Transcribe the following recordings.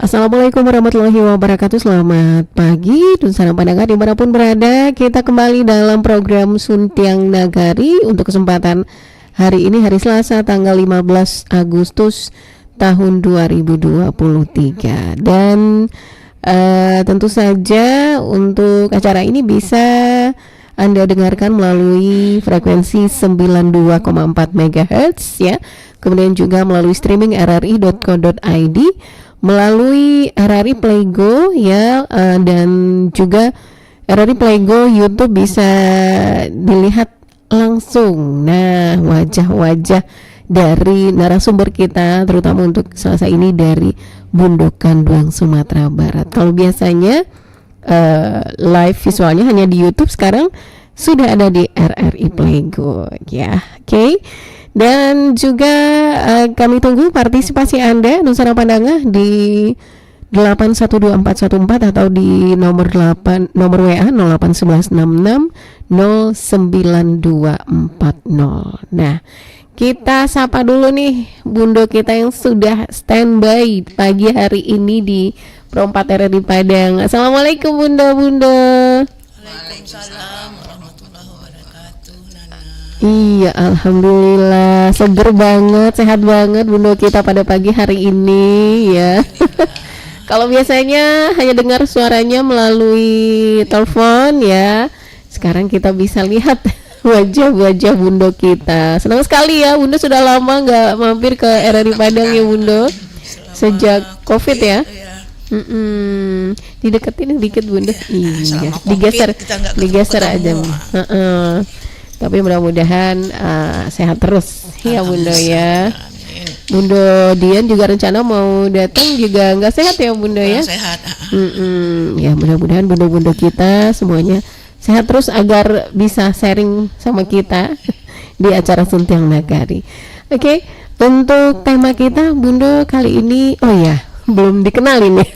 Assalamualaikum warahmatullahi wabarakatuh. Selamat pagi dan salam pandangan dimanapun berada. Kita kembali dalam program Suntiang Nagari untuk kesempatan hari ini, hari Selasa tanggal 15 Agustus tahun 2023. Dan tentu saja untuk acara ini bisa Anda dengarkan melalui frekuensi 92,4 MHz ya. Kemudian juga melalui streaming rri.co.id, melalui RRI Playgo ya, dan juga RRI Playgo YouTube bisa dilihat langsung. Nah, wajah-wajah dari narasumber kita terutama untuk selasa ini dari Bundokan Duang Sumatera Barat. Kalau biasanya live visualnya hanya di YouTube, sekarang sudah ada di RRI Playgo ya. Oke. Dan juga kami tunggu partisipasi Anda Nusana Pandanga di 812414 atau di nomor WA 0811660924. Nah, kita sapa dulu nih Bundo kita yang sudah standby pagi hari ini di Pro 4 RRI Padang. Assalamualaikum Bundo. Waalaikumsalam warahmatullahi wabarakatuh. Nana. Iya, alhamdulillah seger banget, sehat banget Bundo kita pada pagi hari ini ya. Kalau biasanya hanya dengar suaranya melalui telepon ya, sekarang kita bisa lihat wajah-wajah Bundo kita. Senang sekali ya, Bundo sudah lama nggak mampir ke RRI Padang ya Bundo, sejak COVID ya. Dideketin dikit Bunda. Iya, digeser aja. Tapi mudah-mudahan sehat terus ya Bunda ya. Bundo Dian juga rencana mau datang juga nggak sehat ya Bunda ya. Sehat. Ya mudah-mudahan Bundo-bundo kita semuanya sehat terus agar bisa sharing sama kita di acara Suntiang Nagari. Oke, untuk tema kita Bundo kali ini, oh ya, belum dikenalin ya.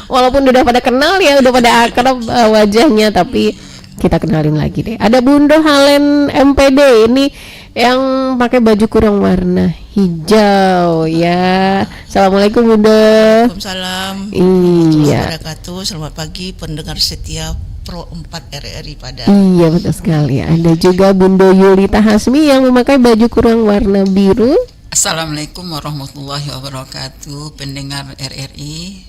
Walaupun udah pada kenal ya, udah pada akrab wajahnya, tapi kita kenalin lagi deh. Ada Bundo Halen MPD ini yang pakai baju kurang warna hijau ya. Assalamualaikum Bundo. Waalaikumsalam warahmatullahi Iya. wabarakatuh. Selamat pagi pendengar setia Pro 4 RRI Padang. Iya betul sekali. Ada juga Bundo Yulita Hasmi yang memakai baju kurang warna biru. Assalamualaikum warahmatullahi wabarakatuh, pendengar RRI.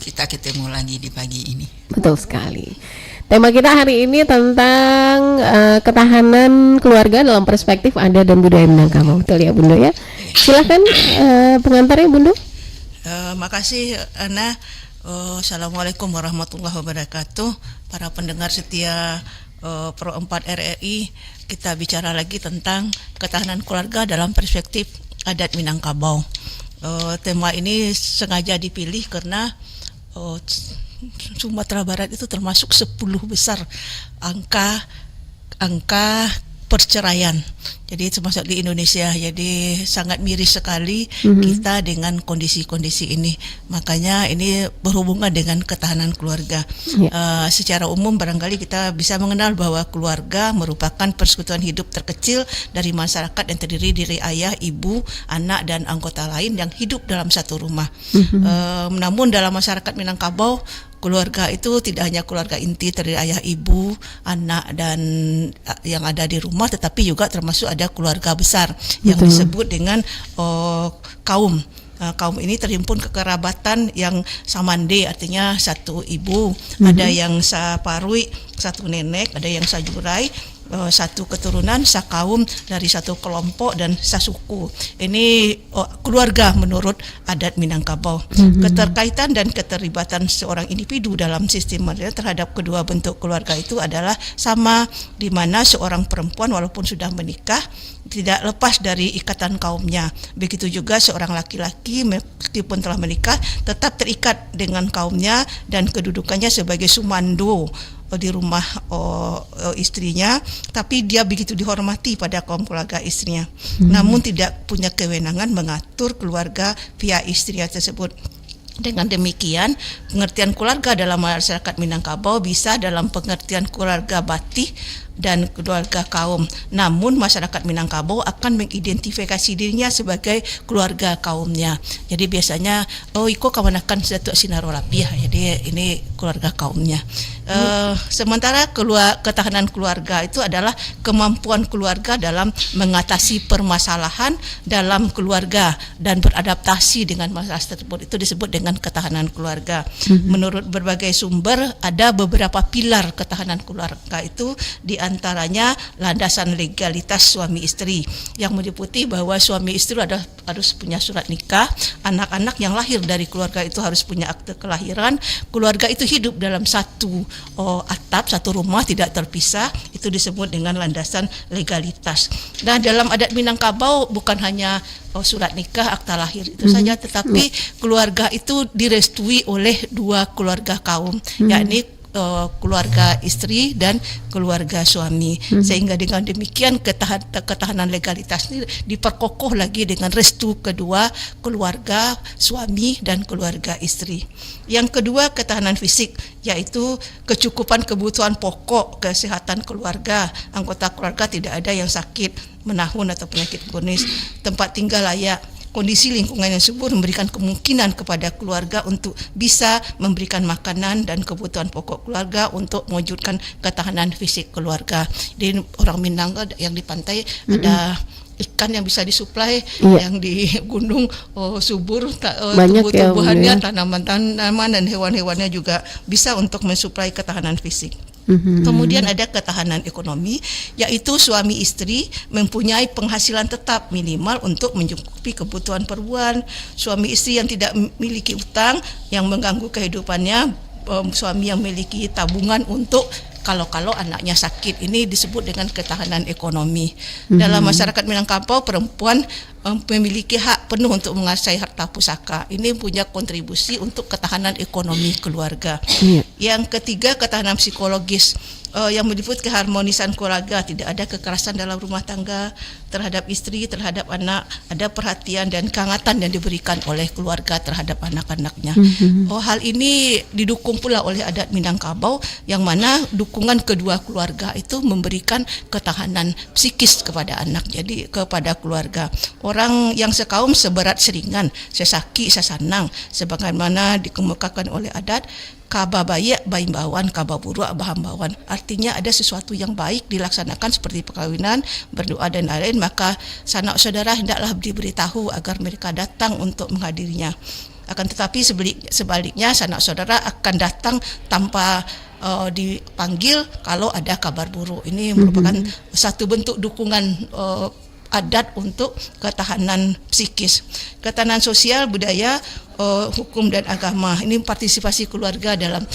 Kita ketemu lagi di pagi ini. Betul sekali. Tema kita hari ini tentang ketahanan keluarga dalam perspektif adat dan budaya Minangkabau. Betul ya Bundo ya. Silakan pengantarnya Bundo. Makasih Ana. Assalamualaikum warahmatullahi wabarakatuh. Para pendengar setia Pro 4 RRI, kita bicara lagi tentang ketahanan keluarga dalam perspektif adat Minangkabau. Tema ini sengaja dipilih karena Sumatera Barat itu termasuk 10 besar angka perceraian. Jadi termasuk di Indonesia. Jadi sangat miris sekali kita dengan kondisi-kondisi ini. Makanya ini berhubungan dengan ketahanan keluarga. Secara umum barangkali kita bisa mengenal bahwa keluarga merupakan persekutuan hidup terkecil dari masyarakat yang terdiri dari ayah, ibu, anak, dan anggota lain yang hidup dalam satu rumah. Namun dalam masyarakat Minangkabau, keluarga itu tidak hanya keluarga inti terdiri ayah, ibu, anak, dan yang ada di rumah, tetapi juga termasuk ada keluarga besar yang disebut dengan kaum. Kaum ini terhimpun kekerabatan yang samande, artinya satu ibu, ada yang saparui, satu nenek, ada yang sajurai, satu keturunan, sakaum, dari satu kelompok, dan sasuku. Ini keluarga menurut adat Minangkabau. Keterkaitan dan keterlibatan seorang individu dalam sistem modern terhadap kedua bentuk keluarga itu adalah sama, di mana seorang perempuan walaupun sudah menikah tidak lepas dari ikatan kaumnya. Begitu juga seorang laki-laki meskipun telah menikah tetap terikat dengan kaumnya dan kedudukannya sebagai sumando di rumah istrinya, tapi dia begitu dihormati pada kaum keluarga istrinya. Namun tidak punya kewenangan mengatur keluarga via istrinya tersebut. Dengan demikian, pengertian keluarga dalam masyarakat Minangkabau bisa dalam pengertian keluarga batih dan keluarga kaum. Namun masyarakat Minangkabau akan mengidentifikasi dirinya sebagai keluarga kaumnya. Jadi biasanya iko kawanakan satu sinarolapi, jadi ini keluarga kaumnya. Sementara ketahanan keluarga itu adalah kemampuan keluarga dalam mengatasi permasalahan dalam keluarga dan beradaptasi dengan masalah tersebut. Itu disebut dengan ketahanan keluarga. Menurut berbagai sumber ada beberapa pilar ketahanan keluarga itu, diantaranya landasan legalitas suami istri yang meliputi bahwa suami istri harus punya surat nikah, anak-anak yang lahir dari keluarga itu harus punya akte kelahiran, keluarga itu hidup dalam satu atap, satu rumah tidak terpisah, itu disebut dengan landasan legalitas. Nah, dalam adat Minangkabau bukan hanya surat nikah, akta lahir itu saja, tetapi keluarga itu direstui oleh dua keluarga kaum, yakni keluarga istri dan keluarga suami. Sehingga dengan demikian ketahanan legalitas ini diperkokoh lagi dengan restu kedua keluarga suami dan keluarga istri. Yang kedua, ketahanan fisik, yaitu kecukupan kebutuhan pokok kesehatan keluarga. Anggota keluarga tidak ada yang sakit, menahun atau penyakit kronis, tempat tinggal layak, kondisi lingkungan yang subur memberikan kemungkinan kepada keluarga untuk bisa memberikan makanan dan kebutuhan pokok keluarga untuk mewujudkan ketahanan fisik keluarga. Di orang Minang yang di pantai ada ikan yang bisa disuplai, yang di gunung subur, tumbuh-tumbuhannya, tanaman-tanaman dan hewan-hewannya juga bisa untuk mensuplai ketahanan fisik. Kemudian ada ketahanan ekonomi, yaitu suami istri mempunyai penghasilan tetap minimal untuk mencukupi kebutuhan per bulan. Suami istri yang tidak memiliki utang yang mengganggu kehidupannya, suami yang memiliki tabungan untuk kalau anaknya sakit, ini disebut dengan ketahanan ekonomi. Dalam masyarakat Minangkabau, perempuan memiliki hak penuh untuk menguasai harta pusaka. Ini punya kontribusi untuk ketahanan ekonomi keluarga. Yang ketiga, ketahanan psikologis, yang meliputi keharmonisan keluarga, tidak ada kekerasan dalam rumah tangga terhadap istri, terhadap anak, ada perhatian dan kehangatan yang diberikan oleh keluarga terhadap anak-anaknya. Hal ini didukung pula oleh adat Minangkabau, yang mana dukungan kedua keluarga itu memberikan ketahanan psikis kepada anak, jadi kepada keluarga. Orang yang sekaum seberat seringan, sesaki sesanang, sebagaimana dikemukakan oleh adat. Kaba baik baimbawan, kaba buruk bahambawan. Artinya ada sesuatu yang baik dilaksanakan seperti perkawinan, berdoa dan lain-lain, maka sanak saudara hendaklah diberitahu agar mereka datang untuk menghadirinya. Akan tetapi sebaliknya sanak saudara akan datang tanpa dipanggil kalau ada kabar buruk. Ini merupakan satu bentuk dukungan adat untuk ketahanan psikis. Ketahanan sosial, budaya, hukum dan agama. Ini partisipasi keluarga dalam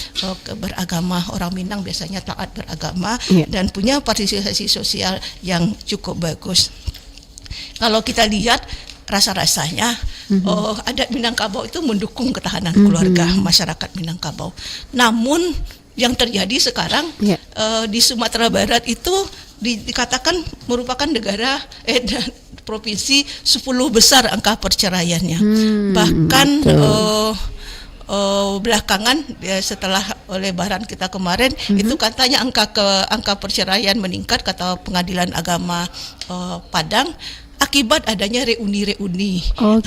beragama. Orang Minang biasanya taat beragama dan punya partisipasi sosial yang cukup bagus. Kalau kita lihat rasa-rasanya adat Minangkabau itu mendukung ketahanan keluarga masyarakat Minangkabau. Namun yang terjadi sekarang di Sumatera Barat itu dikatakan merupakan negara dan provinsi 10 besar angka perceraiannya. Bahkan belakangan setelah lebaran kita kemarin itu katanya angka perceraian meningkat, kata Pengadilan Agama Padang, akibat adanya reuni.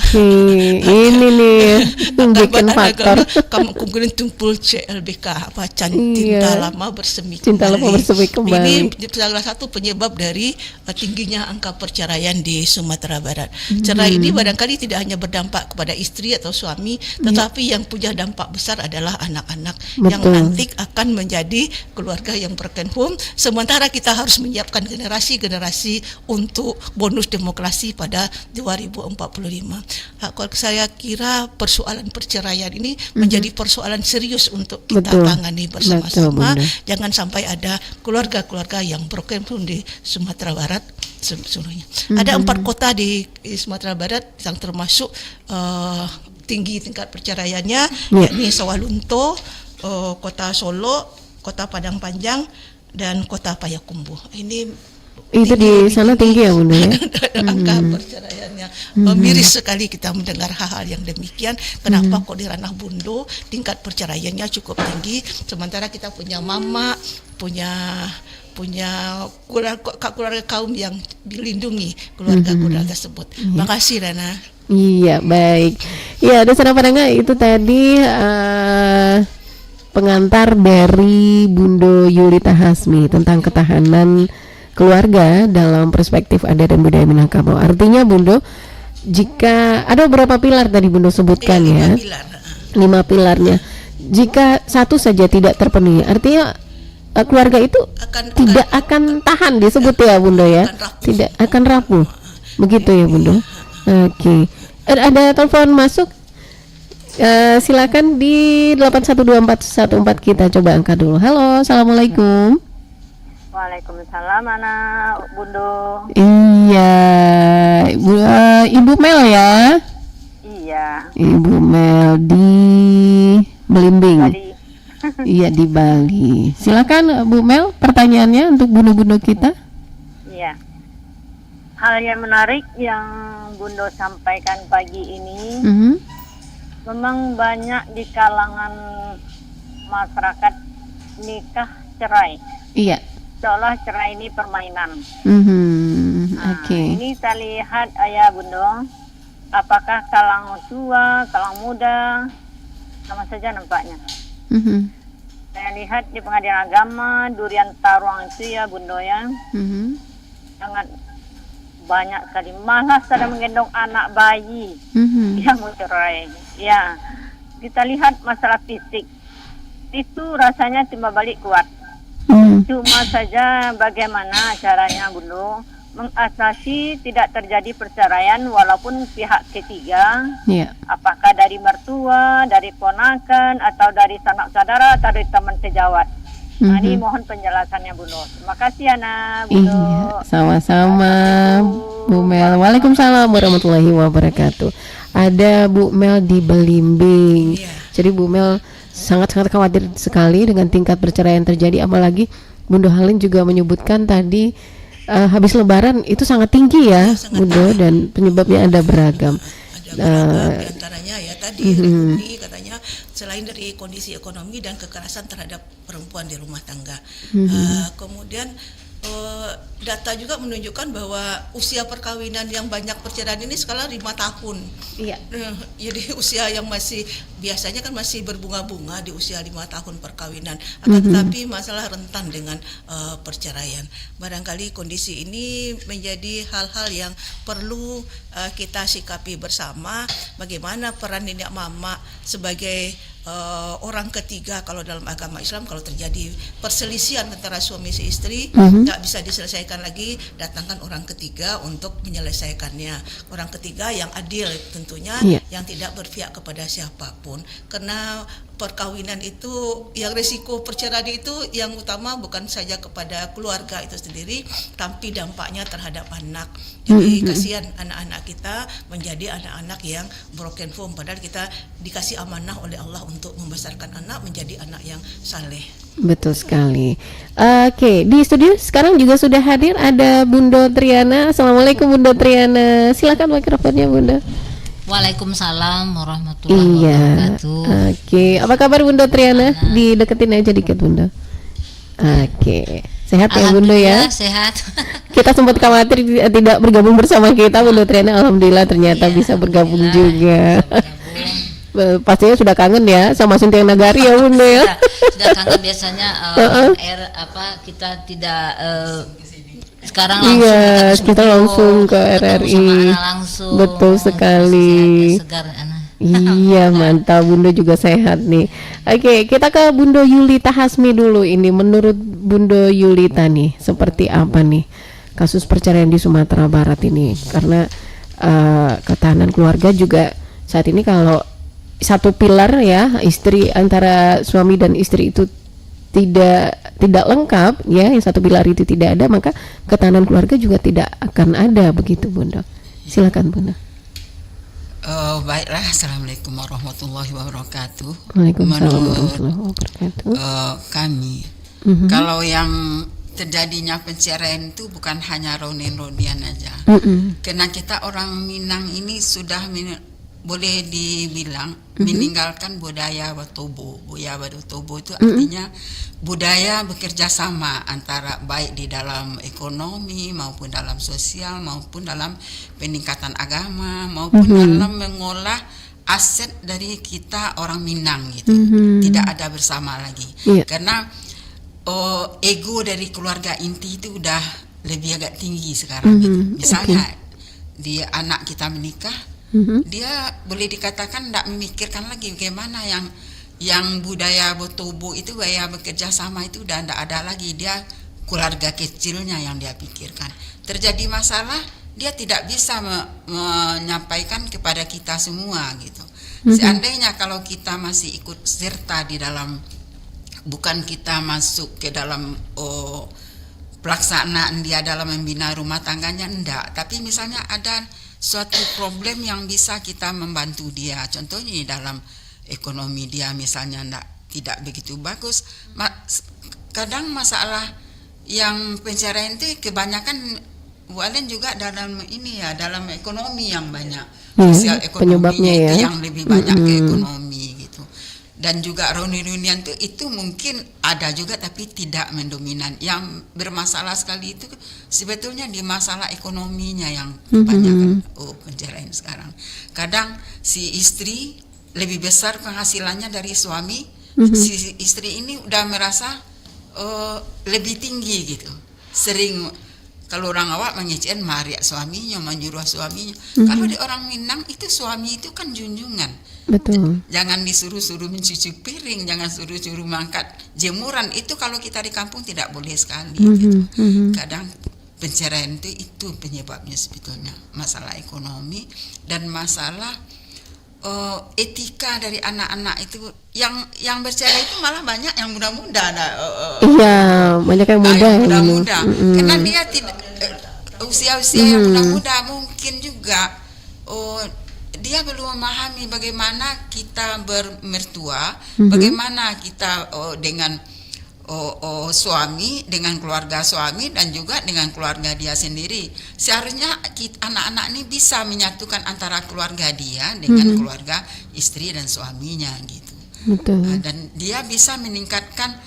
Ini nih bikin faktor. Kamu kemudian tumpul CLBK, cinta lama bersemi kembali. Ini salah satu penyebab dari tingginya angka perceraian di Sumatera Barat. Cerai ini barangkali tidak hanya berdampak kepada istri atau suami, tetapi yang punya dampak besar adalah anak-anak yang nanti akan menjadi keluarga yang broken home. Sementara kita harus menyiapkan generasi untuk bonus demokrasi pada 2045. Kalau saya kira persoalan perceraian ini menjadi persoalan serius untuk kita tangani bersama-sama. Jangan sampai ada keluarga-keluarga yang broken home di Sumatera Barat seluruhnya. Ada 4 kota di Sumatera Barat yang termasuk tinggi tingkat perceraiannya, yakni Sawalunto, Kota Solo, Kota Padang Panjang, dan Kota Payakumbuh. Ini itu di sana tinggi ya Bunda ya? Angka perceraiannya miris sekali kita mendengar hal-hal yang demikian. Kenapa kok di ranah Bundo tingkat perceraiannya cukup tinggi, sementara kita punya Mama, punya punya keluarga kaum yang dilindungi keluarga tersebut. Makasih Rana. Iya, baik. Ya, ada saudara pendengar, itu tadi pengantar dari Bundo Yulita Hasmi tentang ketahanan keluarga dalam perspektif adat dan budaya Minangkabau. Artinya Bundo, jika ada beberapa pilar tadi Bundo sebutkan ya, 5 pilarnya. Jika satu saja tidak terpenuhi, artinya keluarga itu tidak akan tahan, disebut ya Bundo ya, tidak akan rapuh. Begitu ya Bundo. Oke. Ada telepon masuk. Silakan di 812414 kita coba angkat dulu. Halo, assalamualaikum. Waalaikumsalam, anak Bundo. Iya, Ibu Mel ya. Iya. Ibu Mel di Belimbing. Bali. Iya, di Bali. Silakan Bu Mel, pertanyaannya untuk bundo-bundo kita. Iya. Hal yang menarik yang Bundo sampaikan pagi ini, memang banyak di kalangan masyarakat nikah cerai. Iya. Seolah cerai ini permainan. Oke. Ini saya lihat ayah Bundo, apakah kalangan tua, kalangan muda, sama saja nampaknya. Saya lihat di pengadilan agama Durian Taruang itu ya Bundo ya, sangat banyak sekali, malah sedang menggendong anak bayi yang mau cerai. Ya, kita lihat masalah fisik itu rasanya timbal balik kuat. Cuma saja bagaimana caranya Bundo mengatasi tidak terjadi perceraian walaupun pihak ketiga, apakah dari mertua, dari ponakan, atau dari sanak saudara, atau dari teman sejawat. Nah, ini mohon penjelasannya Bundo. Terima kasih Ana Bundo. Iya, sama-sama Bu Mel. Waalaikumsalam warahmatullahi wabarakatuh. Ada Bu Mel di Belimbing. Jadi Bu Mel sangat-sangat khawatir sekali dengan tingkat perceraian terjadi, apalagi Bundo Halim juga menyebutkan tadi habis Lebaran itu sangat tinggi ya, Bundo, dan penyebabnya ada beragam. Di antaranya ya tadi ini katanya selain dari kondisi ekonomi dan kekerasan terhadap perempuan di rumah tangga, kemudian data juga menunjukkan bahwa usia perkawinan yang banyak perceraian ini sekarang 5 tahun. Iya. Jadi usia yang masih biasanya kan masih berbunga-bunga di usia 5 tahun perkawinan. Akan tetapi masalah rentan dengan perceraian. Barangkali kondisi ini menjadi hal-hal yang perlu kita sikapi bersama. Bagaimana peran nenek mama sebagai orang ketiga kalau dalam agama Islam, kalau terjadi perselisihan antara suami istri nggak bisa diselesaikan lagi, datangkan orang ketiga untuk menyelesaikannya. Orang ketiga yang adil tentunya, yang tidak berpihak kepada siapapun, karena perkawinan itu yang risiko perceraian itu yang utama bukan saja kepada keluarga itu sendiri, tapi dampaknya terhadap anak. Jadi kasihan anak-anak kita menjadi anak-anak yang broken home, padahal kita dikasih amanah oleh Allah untuk membesarkan anak menjadi anak yang saleh. Betul sekali. Oke, di studio sekarang juga sudah hadir ada Bundo Triana. Assalamualaikum Bundo Triana. Silakan mikrofonnya Bunda. Waalaikumsalam warahmatullahi wabarakatuh. Oke, apa kabar Bunda Triana? Dideketin aja dikit Bunda. Oke, sehat ya Bunda ya? Sehat. Kita sempat khawatir tidak bergabung bersama kita, Bunda Triana. Alhamdulillah ternyata bisa bergabung juga. Pastinya sudah kangen ya sama Suntiang Nagari ya Bunda ya. Sudah kangen biasanya kita tidak sekarang langsung kita langsung ke RRI. Langsung. Betul sekali. Segar, iya, mantap. Bunda juga sehat nih. Oke, kita ke Bundo Yulita Hasmi dulu. Ini menurut Bundo Yulita nih, seperti apa nih kasus perceraian di Sumatera Barat ini? Karena ketahanan keluarga juga saat ini kalau satu pilar ya, istri, antara suami dan istri itu tidak lengkap ya, yang satu pilar itu tidak ada, maka ketahanan keluarga juga tidak akan ada, begitu Bunda. Silakan Bunda. Baiklah, assalamualaikum warahmatullahi wabarakatuh. Waalaikumsalam warahmatullahi wabarakatuh. Kami kalau yang terjadinya perceraian itu bukan hanya ronian aja, karena kita orang Minang ini sudah boleh dibilang meninggalkan budaya Watobo. Budaya Watobo itu artinya budaya bekerja sama antara baik di dalam ekonomi maupun dalam sosial maupun dalam peningkatan agama maupun dalam mengolah aset dari kita orang Minang gitu. Tidak ada bersama lagi. Karena ego dari keluarga inti itu udah lebih agak tinggi sekarang gitu. Misalnya dia anak kita menikah, dia boleh dikatakan tidak memikirkan lagi bagaimana yang budaya Botobo itu gaya bekerja sama itu udah tidak ada lagi. Dia keluarga kecilnya yang dia pikirkan. Terjadi masalah, dia tidak bisa menyampaikan kepada kita semua gitu. Seandainya kalau kita masih ikut serta di dalam, bukan kita masuk ke dalam pelaksanaan dia dalam membina rumah tangganya, enggak. Tapi misalnya ada suatu problem yang bisa kita membantu dia, contohnya di dalam ekonomi dia misalnya tidak begitu bagus. Kadang masalah yang penceraian itu kebanyakan Bu Alen juga dalam ini ya, dalam ekonomi yang banyak, sosial ekonominya itu yang lebih banyak ke ekonomi gitu. Dan juga reuni-reunian itu mungkin ada juga tapi tidak mendominan. Yang bermasalah sekali itu sebetulnya di masalah ekonominya yang kebanyakan penceraian sekarang. Kadang si istri lebih besar penghasilannya dari suami, si istri ini udah merasa lebih tinggi gitu. Sering kalau orang awak mengecewakan mariak suaminya, menyuruh suaminya. Kalau di orang Minang itu suami itu kan junjungan. Betul. Jangan disuruh-suruh mencuci piring, jangan suruh-suruh mengangkat jemuran. Itu kalau kita di kampung tidak boleh sekali. Gitu. Kadang penceraian itu penyebabnya sebetulnya masalah ekonomi dan masalah etika dari anak-anak itu. Yang bercerai itu malah banyak yang muda-muda. Iya, banyak yang muda. Karena dia tidak usia-usia yang muda-muda mungkin juga dia belum memahami bagaimana kita bermertua, bagaimana kita dengan suami, dengan keluarga suami dan juga dengan keluarga dia sendiri. Seharusnya anak-anak ini bisa menyatukan antara keluarga dia dengan keluarga istri dan suaminya gitu. Betul. Dan dia bisa meningkatkan,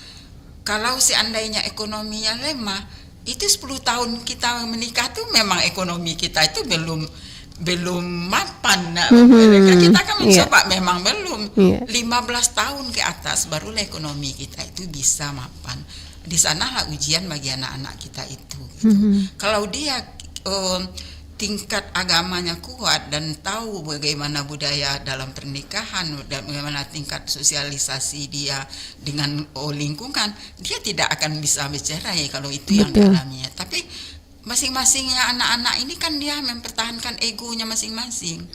kalau seandainya ekonominya lemah, itu 10 tahun kita menikah tuh memang ekonomi kita itu belum mapan. Kita kan mencoba memang belum 15 tahun ke atas barulah ekonomi kita itu bisa mapan. Di sanalah ujian bagi anak-anak kita itu gitu. Kalau dia tingkat agamanya kuat dan tahu bagaimana budaya dalam pernikahan dan bagaimana tingkat sosialisasi dia dengan lingkungan, dia tidak akan bisa bercerai kalau itu yang dialaminya. Tapi masing-masingnya anak-anak ini kan dia mempertahankan egonya masing-masing.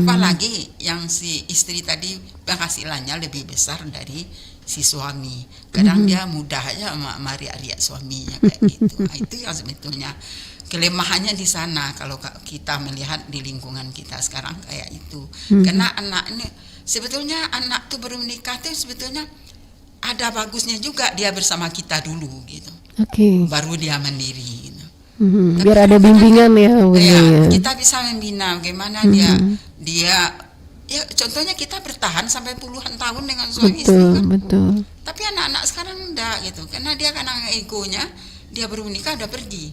Apalagi yang si istri tadi penghasilannya lebih besar dari si suami. Kadang dia mudah aja mariak-riak suaminya kayak gitu. Nah, itu yang sebetulnya kelemahannya di sana kalau kita melihat di lingkungan kita sekarang kayak itu. Karena anak ini sebetulnya anak tuh baru menikah tuh sebetulnya ada bagusnya juga dia bersama kita dulu gitu. Baru dia mandiri. Biar ada bimbingan ya, kita bisa membina bagaimana dia ya contohnya kita bertahan sampai puluhan tahun dengan suami istri kan. Betul. Tapi anak-anak sekarang enggak gitu, karena dia karena egonya dia baru menikah udah pergi.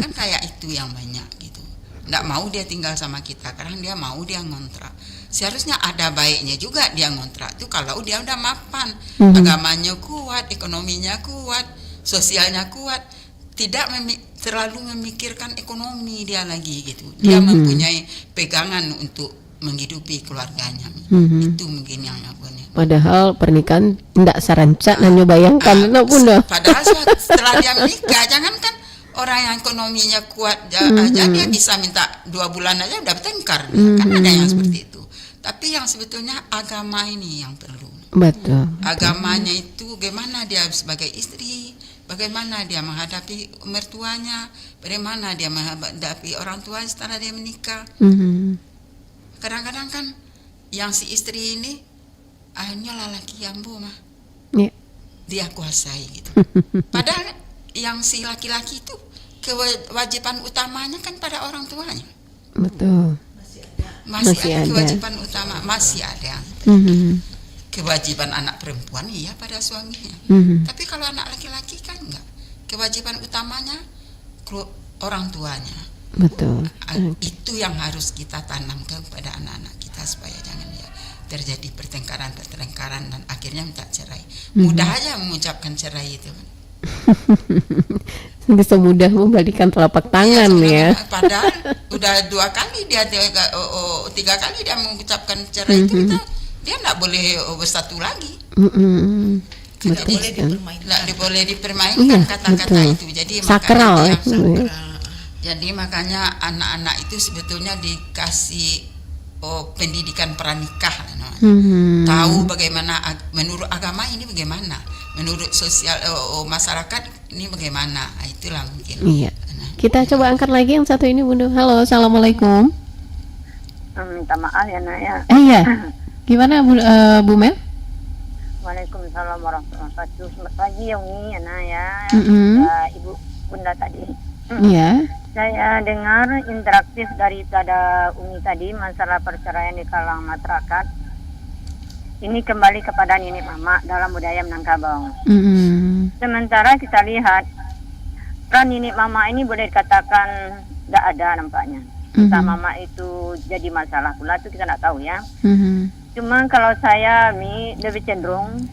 Kan kayak itu yang banyak gitu. Enggak mau dia tinggal sama kita, karena dia mau dia ngontrak. Seharusnya ada baiknya juga dia ngontrak tuh kalau dia udah mapan, agamanya kuat, ekonominya kuat, sosialnya kuat. Tidak terlalu memikirkan ekonomi dia lagi gitu. Dia mempunyai pegangan untuk menghidupi keluarganya. Itu mungkin yang namanya. Padahal pernikahan tidak serancak hanya bayangkan padahal setelah dia menikah, jangankan orang yang ekonominya kuat aja dia bisa minta 2 bulan aja udah bertengkar. Kan ada yang seperti itu. Tapi yang sebetulnya agama ini yang perlu. Betul. Agamanya itu bagaimana dia sebagai istri, bagaimana dia menghadapi mertuanya, bagaimana dia menghadapi orang tua setelah dia menikah. Kadang-kadang kan yang si istri ini akhirnya laki yang mah dia kuasai gitu. Padahal yang si laki-laki itu kewajiban utamanya kan pada orang tuanya. Betul. Masih ada ada. kewajiban utama, masih ada. Mhm. Kewajiban anak perempuan iya pada suaminya. Mhm. Tapi kalau anak laki-laki kan enggak. Kewajiban utamanya orang tuanya. Betul. Itu yang harus kita tanamkan kepada anak-anak kita supaya jangan ya terjadi pertengkaran dan akhirnya minta cerai. Mudah aja mengucapkan cerai itu. Bisa mudah membalikan telapak tangan ya. Padahal udah 2 kali dia 3 kali dia mengucapkan cerai itu dia nggak boleh bersatu lagi. Tidak boleh dipermainkan Iya, kata-kata betul. itu. Jadi Sakral ya. jadi makanya anak-anak itu sebetulnya dikasih pendidikan pranikah namanya. Tahu bagaimana menurut agama ini bagaimana, menurut sosial masyarakat ini bagaimana. Nah, itulah mungkin. Iya. Kita coba angkat lagi yang satu ini, Bunda. Halo, assalamualaikum. Minta maaf ya nak ya. Iya. Gimana Bu Mel? Waalaikumsalam warahmatullahi wabarakatuh. Selamat pagi ya Umi, ya nak ya. Ibu Bunda tadi. Iya. Saya dengar interaktif daripada Umi tadi masalah perceraian di kalangan masyarakat. Ini kembali kepada nenek mama dalam budaya Minangkabau. Sementara kita lihat peran nenek mama ini boleh dikatakan tidak ada nampaknya. Entah mama itu jadi masalah pula itu kita tidak tahu ya. Cuma kalau saya lebih cenderung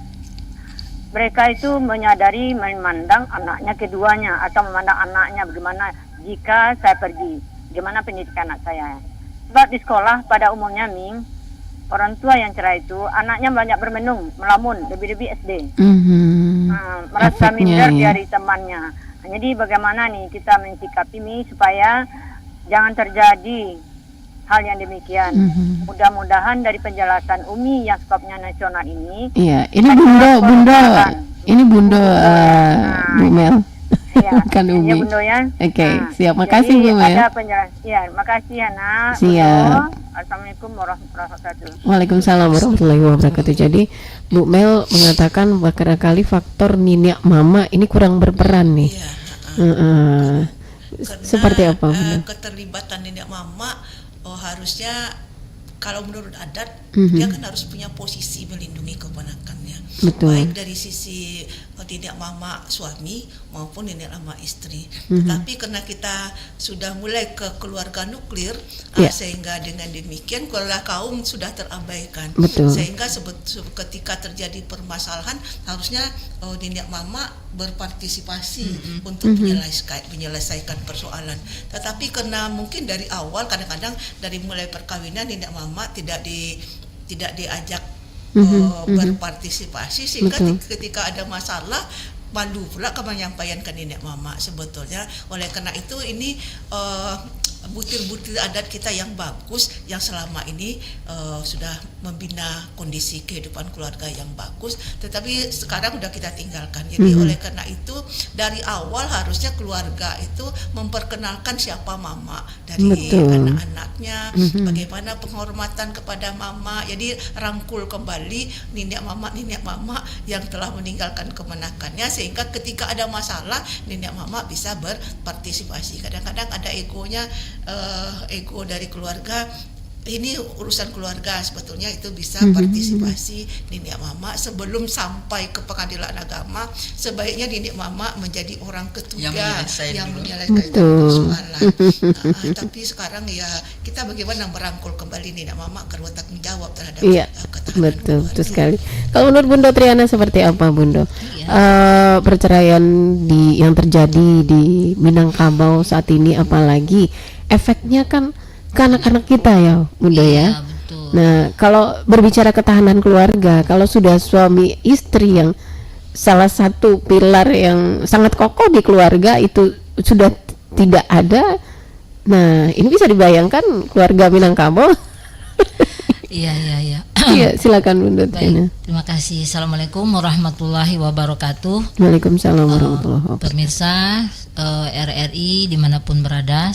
mereka itu menyadari memandang anaknya keduanya atau memandang anaknya bagaimana jika saya pergi, bagaimana pendidikan anak saya. Sebab di sekolah pada umumnya orang tua yang cerai itu anaknya banyak bermenung, melamun, lebih-lebih SD. Merasa minder dari temannya. Jadi bagaimana nih kita mensikapi supaya jangan terjadi hal yang demikian. Mudah-mudahan dari penjelasan Umi yang sebabnya nasional ini. Iya, ini Bunda. Ini Bunda Bu Mel. Iya, kan Umi. Ya Bunda ya. Oke, siap. Makasih Bu Mel. Ada penjelasan. Iya, makasih ya nak. Siap. Assalamualaikum warahmatullahi wabarakatuh. Waalaikumsalam warahmatullahi wabarakatuh. Jadi Bu Mel mengatakan barangkali faktor niniak mama ini kurang berperan nih. Karena, seperti apa? Keterlibatan nenek mama harusnya kalau menurut adat dia kan harus punya posisi melindungi keponakannya. Betul. Baik dari sisi nenek mama suami maupun nenek mama istri. Tetapi karena kita sudah mulai ke keluarga nuklir, sehingga dengan demikian keluarga kaum sudah terabaikan. Betul. Sehingga ketika terjadi permasalahan harusnya nenek mama berpartisipasi untuk menyelesaikan persoalan. Tetapi karena mungkin dari awal kadang-kadang dari mulai perkawinan nenek mama tidak diajak berpartisipasi sehingga ketika ada masalah malu pula menyampaikan ke nenek mama sebetulnya. Oleh karena itu ini butir-butir adat kita yang bagus yang selama ini sudah membina kondisi kehidupan keluarga yang bagus, tetapi sekarang sudah kita tinggalkan. Jadi oleh karena itu dari awal harusnya keluarga itu memperkenalkan siapa mama dari anak-anaknya, bagaimana penghormatan kepada mama. Jadi rangkul kembali nenek mama yang telah meninggalkan kemenakannya sehingga ketika ada masalah nenek mama bisa berpartisipasi. Kadang-kadang ada ego dari keluarga, ini urusan keluarga, sebetulnya itu bisa partisipasi nenek mama sebelum sampai ke pengadilan agama. Sebaiknya nenek mama menjadi orang ketiga yang menyelesaikan persoalan. Tapi sekarang ya kita bagaimana merangkul kembali nenek mama agar bertanggung jawab terhadap ketahanan betul sekali. Kalau menurut Bunda Triana seperti apa Bunda? Perceraian yang terjadi di Minangkabau saat ini, apalagi efeknya kan ke anak-anak kita ya Bunda ya. Betul. Nah kalau berbicara ketahanan keluarga, kalau sudah suami istri yang salah satu pilar yang sangat kokoh di keluarga itu sudah tidak ada, nah ini bisa dibayangkan keluarga Minangkabau. Iya. Iya, silakan Bunda Triana. Terima kasih. Assalamualaikum warahmatullahi wabarakatuh. Waalaikumsalam warahmatullahi wabarakatuh. Pemirsa RRI dimanapun berada,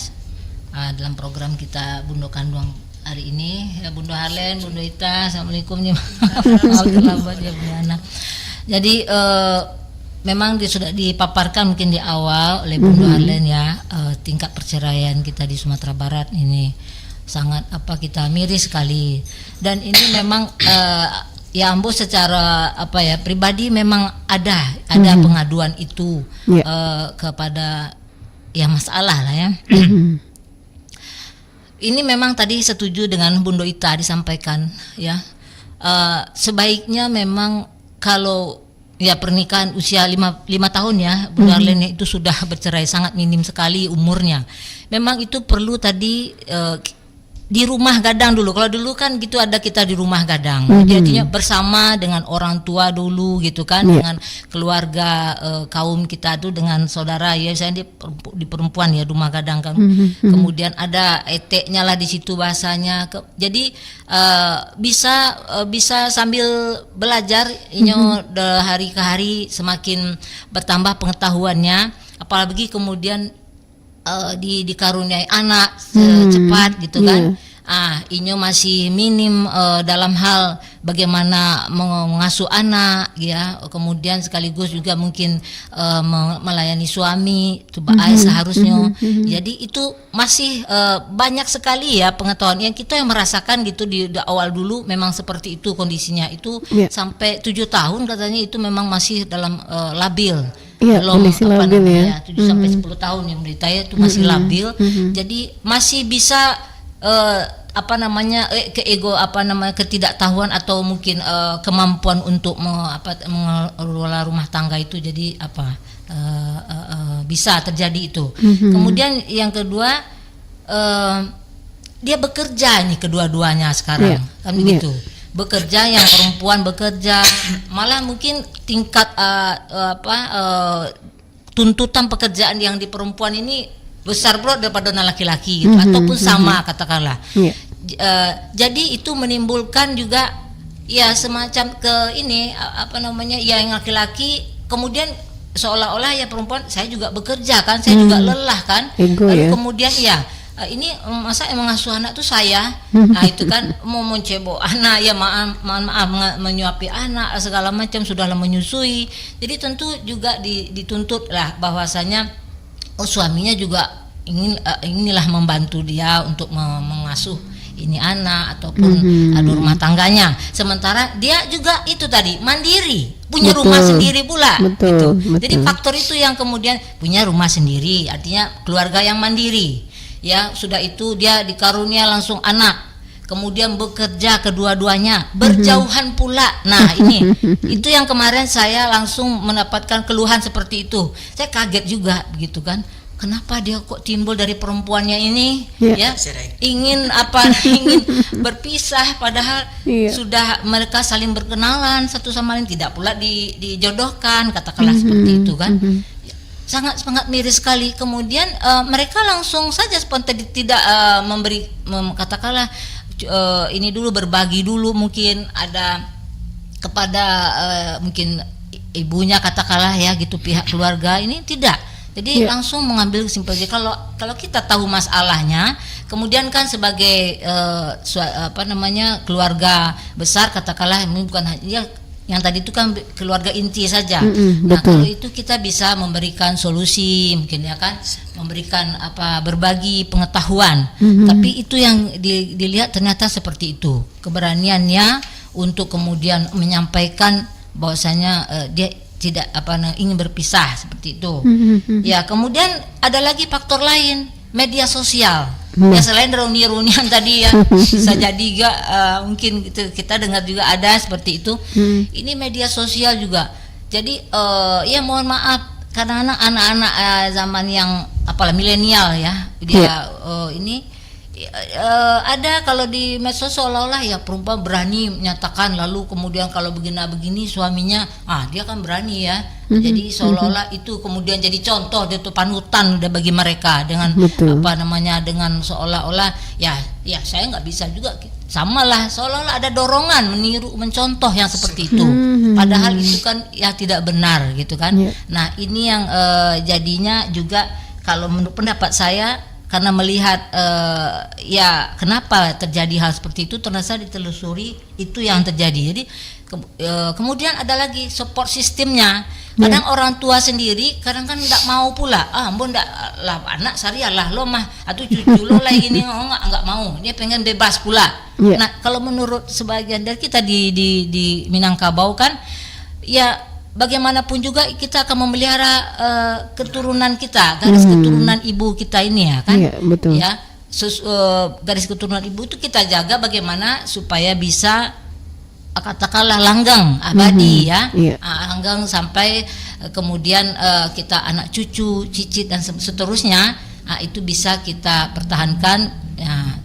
dalam program kita Bundo Kandung hari ini ya, Bunda Harlen, Bunda Ita, assalamualaikum nih. Maaf terlambat ya Bunda Ana. Jadi memang sudah dipaparkan mungkin di awal oleh Bunda Harlen ya, tingkat perceraian kita di Sumatera Barat ini sangat kita miris sekali. Dan ini memang ya Ambo secara pribadi memang ada pengaduan itu kepada ya masalah lah ya. Ini memang tadi setuju dengan Bundo Ita disampaikan ya. Sebaiknya memang kalau ya pernikahan usia 5 tahun ya, Bunda Arlene itu sudah bercerai, sangat minim sekali umurnya. Memang itu perlu tadi di rumah gadang dulu. Kalau dulu kan gitu ada kita di rumah gadang. Jadi artinya bersama dengan orang tua dulu gitu kan, dengan keluarga kaum kita tuh, dengan saudara ya, misalnya di perempuan ya rumah gadang kan. Kemudian ada eteknya lah di situ bahasanya. Jadi bisa sambil belajar hari ke hari semakin bertambah pengetahuannya, apalagi kemudian dikaruniai anak cepat gitu kan. Inyo masih minim dalam hal bagaimana mengasuh anak ya, kemudian sekaligus juga mungkin melayani suami seharusnya. Jadi itu masih banyak sekali ya pengetahuan yang kita yang merasakan gitu di awal dulu memang seperti itu kondisinya itu. Sampai 7 tahun katanya itu memang masih dalam labil. Kondisi labil ya. 7 sampai 10 tahun yang menderita itu masih labil. Jadi masih bisa ketidaktahuan atau mungkin kemampuan untuk mengelola rumah tangga itu jadi bisa terjadi itu. Kemudian yang kedua dia bekerja nih kedua-duanya sekarang kan begitu. Bekerja, yang perempuan bekerja, malah mungkin tingkat tuntutan pekerjaan yang di perempuan ini besar bro daripada laki-laki gitu, ataupun sama katakanlah. Jadi itu menimbulkan juga ya semacam yang laki-laki kemudian seolah-olah ya perempuan saya juga bekerja kan, saya juga lelah kan. Lalu kemudian ini masa emang ngasuh anak tuh saya. Nah itu kan mau mencebok anak ya, maaf menyuapi anak segala macam, sudahlah menyusui. Jadi tentu juga dituntut lah bahwasanya suaminya juga inilah membantu dia untuk mengasuh ini anak ataupun rumah tangganya. Sementara dia juga itu tadi mandiri, punya rumah sendiri pula. Betul. Jadi faktor itu yang kemudian punya rumah sendiri, artinya keluarga yang mandiri. Ya, sudah itu dia dikarunia langsung anak. Kemudian bekerja kedua-duanya, berjauhan pula. Nah, ini itu yang kemarin saya langsung mendapatkan keluhan seperti itu. Saya kaget juga begitu kan. Kenapa dia kok timbul dari perempuannya ini ingin berpisah padahal sudah mereka saling berkenalan satu sama lain, tidak pula dijodohkan katakanlah seperti itu kan. Sangat miris sekali. Kemudian mereka langsung saja spontan tidak memberi katakanlah ini dulu, berbagi dulu mungkin ada kepada mungkin ibunya katakanlah ya gitu, pihak keluarga ini tidak. Jadi langsung mengambil kesimpulan. Kalau kita tahu masalahnya, kemudian kan sebagai keluarga besar katakanlah, ini bukan hanya yang tadi itu kan keluarga inti saja. Nah kalau itu kita bisa memberikan solusi mungkin ya kan, memberikan berbagi pengetahuan. Tapi itu yang dilihat ternyata seperti itu, keberaniannya untuk kemudian menyampaikan bahwasanya dia tidak ingin berpisah seperti itu. Ya kemudian ada lagi faktor lain, media sosial. Ya selain reuni-reunian tadi ya, bisa jadi juga mungkin kita dengar juga ada seperti itu. Ini media sosial juga. Jadi ya mohon maaf karena anak-anak zaman yang milenial ya, dia ini ada kalau di medsos seolah-olah ya perempuan berani menyatakan, lalu kemudian kalau begini suaminya dia kan berani ya. Jadi seolah-olah itu kemudian jadi contoh, dia tuh panutan udah bagi mereka dengan dengan seolah-olah ya saya nggak bisa juga, samalah seolah-olah ada dorongan meniru, mencontoh yang seperti itu. Padahal itu kan ya tidak benar gitu kan. Nah ini yang jadinya juga kalau menurut pendapat saya, karena melihat kenapa terjadi hal seperti itu, ternyata ditelusuri itu yang terjadi. Jadi Kemudian ada lagi support sistemnya. Kadang orang tua sendiri kadang kan tidak mau pula. Ampun ndak lah anak syariah lah lo mah atau cucu lo lah gini enggak mau. Dia pengen bebas pula. Nah, kalau menurut sebagian dari kita di Minangkabau kan ya bagaimanapun juga kita akan memelihara keturunan kita, garis keturunan ibu kita ini ya kan. Iya, betul. Ya, garis keturunan ibu itu kita jaga bagaimana supaya bisa katakanlah langgeng abadi ya, langgeng sampai kemudian kita anak cucu, cicit dan seterusnya, itu bisa kita pertahankan ya,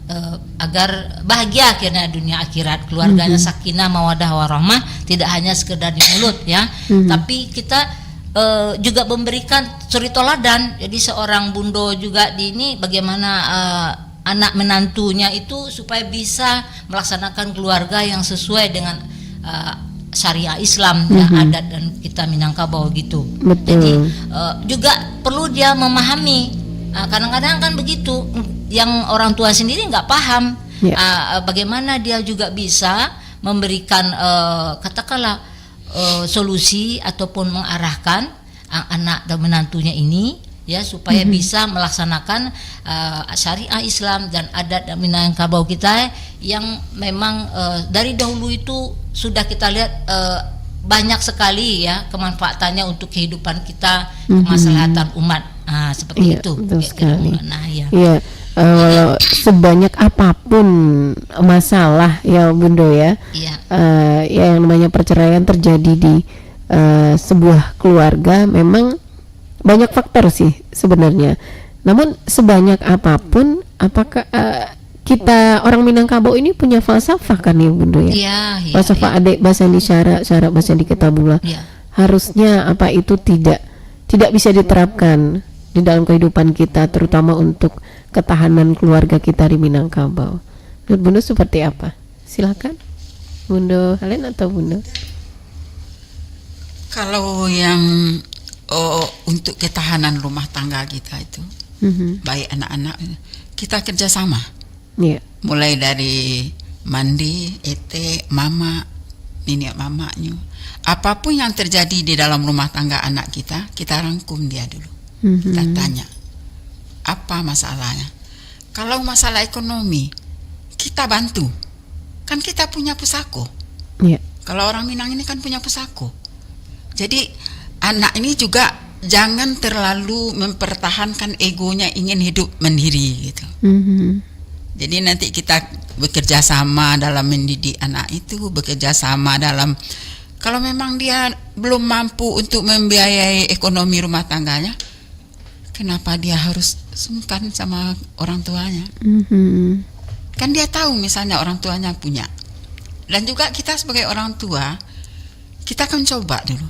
agar bahagia akhirnya dunia akhirat, keluarganya sakinah mawadah warahmah, tidak hanya sekedar di mulut ya, tapi kita juga memberikan suri toladan. Jadi seorang bundo juga di ini bagaimana anak menantunya itu supaya bisa melaksanakan keluarga yang sesuai dengan syariah Islam ya, adat dan kita Minangkabau gitu. Betul. Jadi juga perlu dia memahami. Kadang-kadang kan begitu, yang orang tua sendiri nggak paham bagaimana dia juga bisa memberikan katakanlah solusi ataupun mengarahkan anak dan menantunya ini ya supaya bisa melaksanakan syariah Islam dan adat Minangkabau kita yang memang dari dahulu itu sudah kita lihat banyak sekali ya kemanfaatannya untuk kehidupan kita, kemaslahatan umat, seperti itu. Betul sekali. Nah, ya. Sebanyak apapun masalah ya Bundo ya, ya yang namanya perceraian terjadi di sebuah keluarga memang banyak faktor sih sebenarnya. Namun sebanyak apapun, apakah kita orang Minangkabau ini punya falsafah kan ya Bundo ya? Falsafah adek bahasa di syarat bahasa di ketabula. Harusnya apa itu tidak bisa diterapkan di dalam kehidupan kita, terutama untuk ketahanan keluarga kita di Minangkabau. Menurut Bundo seperti apa? Silakan Bundo Halen atau Bundo? Kalau yang untuk ketahanan rumah tangga kita itu, baik anak-anak, kita kerjasama. Mulai dari mandi, mama, nenek mamanya, apapun yang terjadi di dalam rumah tangga anak kita rangkum dia dulu. Kita tanya, apa masalahnya? Kalau masalah ekonomi, kita bantu. Kan kita punya pusako. Kalau orang Minang ini kan punya pusako. Jadi anak ini juga jangan terlalu mempertahankan egonya ingin hidup mandiri gitu. Jadi nanti kita bekerja sama dalam mendidik anak itu, bekerja sama dalam, kalau memang dia belum mampu untuk membiayai ekonomi rumah tangganya, kenapa dia harus sungkan sama orang tuanya? Kan dia tahu misalnya orang tuanya punya. Dan juga kita sebagai orang tua, kita akan coba dulu.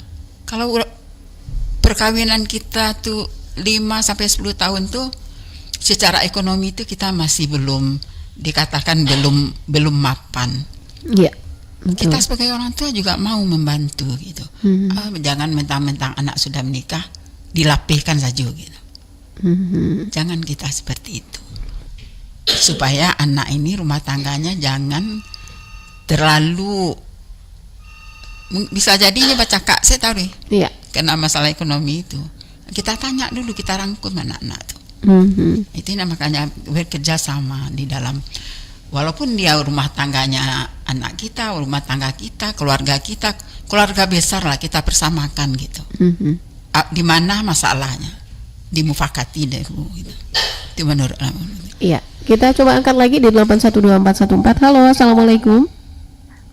Kalau perkawinan kita tuh 5-10 tahun tuh secara ekonomi itu kita masih belum dikatakan belum mapan. Kita sebagai orang tua juga mau membantu gitu. Jangan mentang-mentang anak sudah menikah dilapihkan saja gitu. Jangan kita seperti itu. Supaya anak ini rumah tangganya jangan terlalu, bisa jadinya baca kak saya tahu deh. Karena masalah ekonomi itu kita tanya dulu, kita rangkum anak-anak tuh. Itu makanya bekerja sama di dalam, walaupun dia rumah tangganya anak kita, rumah tangga kita, keluarga besar lah, kita persamakan gitu. Di mana masalahnya dimufakati dulu gitu. Itu menurut. Iya, kita coba angkat lagi di 812414. Halo, assalamualaikum.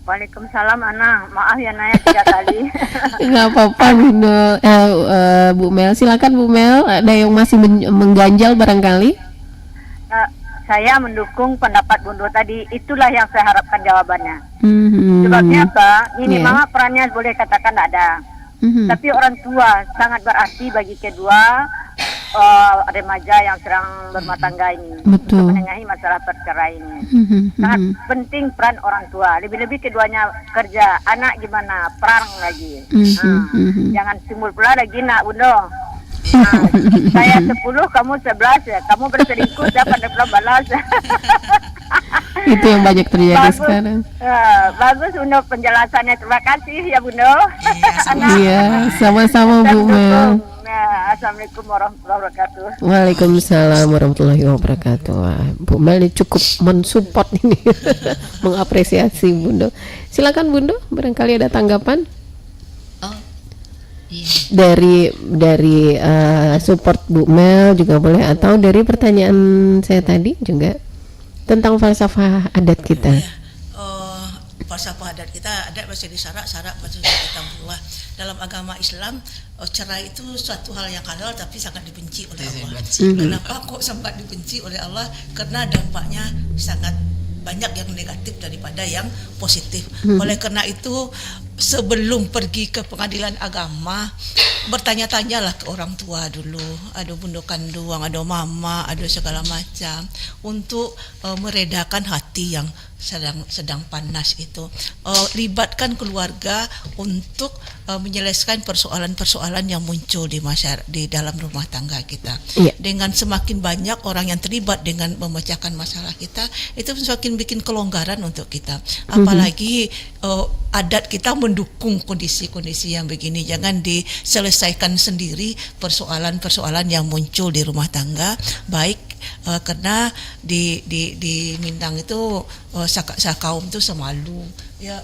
Waalaikumsalam Ana, maaf ya Naya 3 kali. Nggak apa-apa Bundo. Bu Mel, silakan Bu Mel. Ada yang masih mengganjal barangkali? Saya mendukung pendapat Bundo tadi. Itulah yang saya harapkan jawabannya. Sebabnya apa? Ini mama perannya boleh katakan ada. Tapi orang tua sangat berarti bagi kedua remaja yang sedang berumah tangga ini. Untuk menengahi masalah perceraian ini. Sangat penting peran orang tua. Lebih-lebih keduanya kerja. Anak gimana? Perang lagi. Jangan timbul pula lagi nak Bundo. Saya 10, kamu 11 ya. Kamu berselingkuh, saya pada balas. Itu yang banyak terjadi Bagus. sekarang. Bagus untuk penjelasannya. Terima kasih ya Bunda. Iya, sama-sama Bu Mel. Assalamualaikum warahmatullahi wabarakatuh. Waalaikumsalam warahmatullahi wabarakatuh. Wah, Bu Mel ini cukup mensupport ini, mengapresiasi Bunda. Silakan Bunda, barangkali ada tanggapan Oh, iya. dari support Bu Mel juga boleh, atau dari pertanyaan saya tadi juga tentang falsafah adat kita. Falsafah adat kita, adat masih disyarak masih kitabullah. Dalam agama Islam, cerai itu suatu hal yang halal tapi sangat dibenci oleh Allah. Kenapa kok sangat dibenci oleh Allah? Karena dampaknya sangat banyak yang negatif daripada yang positif. Oleh karena itu, sebelum pergi ke pengadilan agama, bertanya-tanyalah ke orang tua dulu, ada bunda kandung, ada mama, ada segala macam, untuk meredakan hati yang sedang panas itu. Libatkan keluarga untuk menyelesaikan persoalan-persoalan yang muncul di dalam rumah tangga kita. Iya. Dengan semakin banyak orang yang terlibat dengan memecahkan masalah kita, itu semakin bikin kelonggaran untuk kita. Apalagi adat kita mendukung kondisi-kondisi yang begini. Jangan diselesaikan sendiri persoalan-persoalan yang muncul di rumah tangga, baik karena di Minang itu kaum itu semalu ya,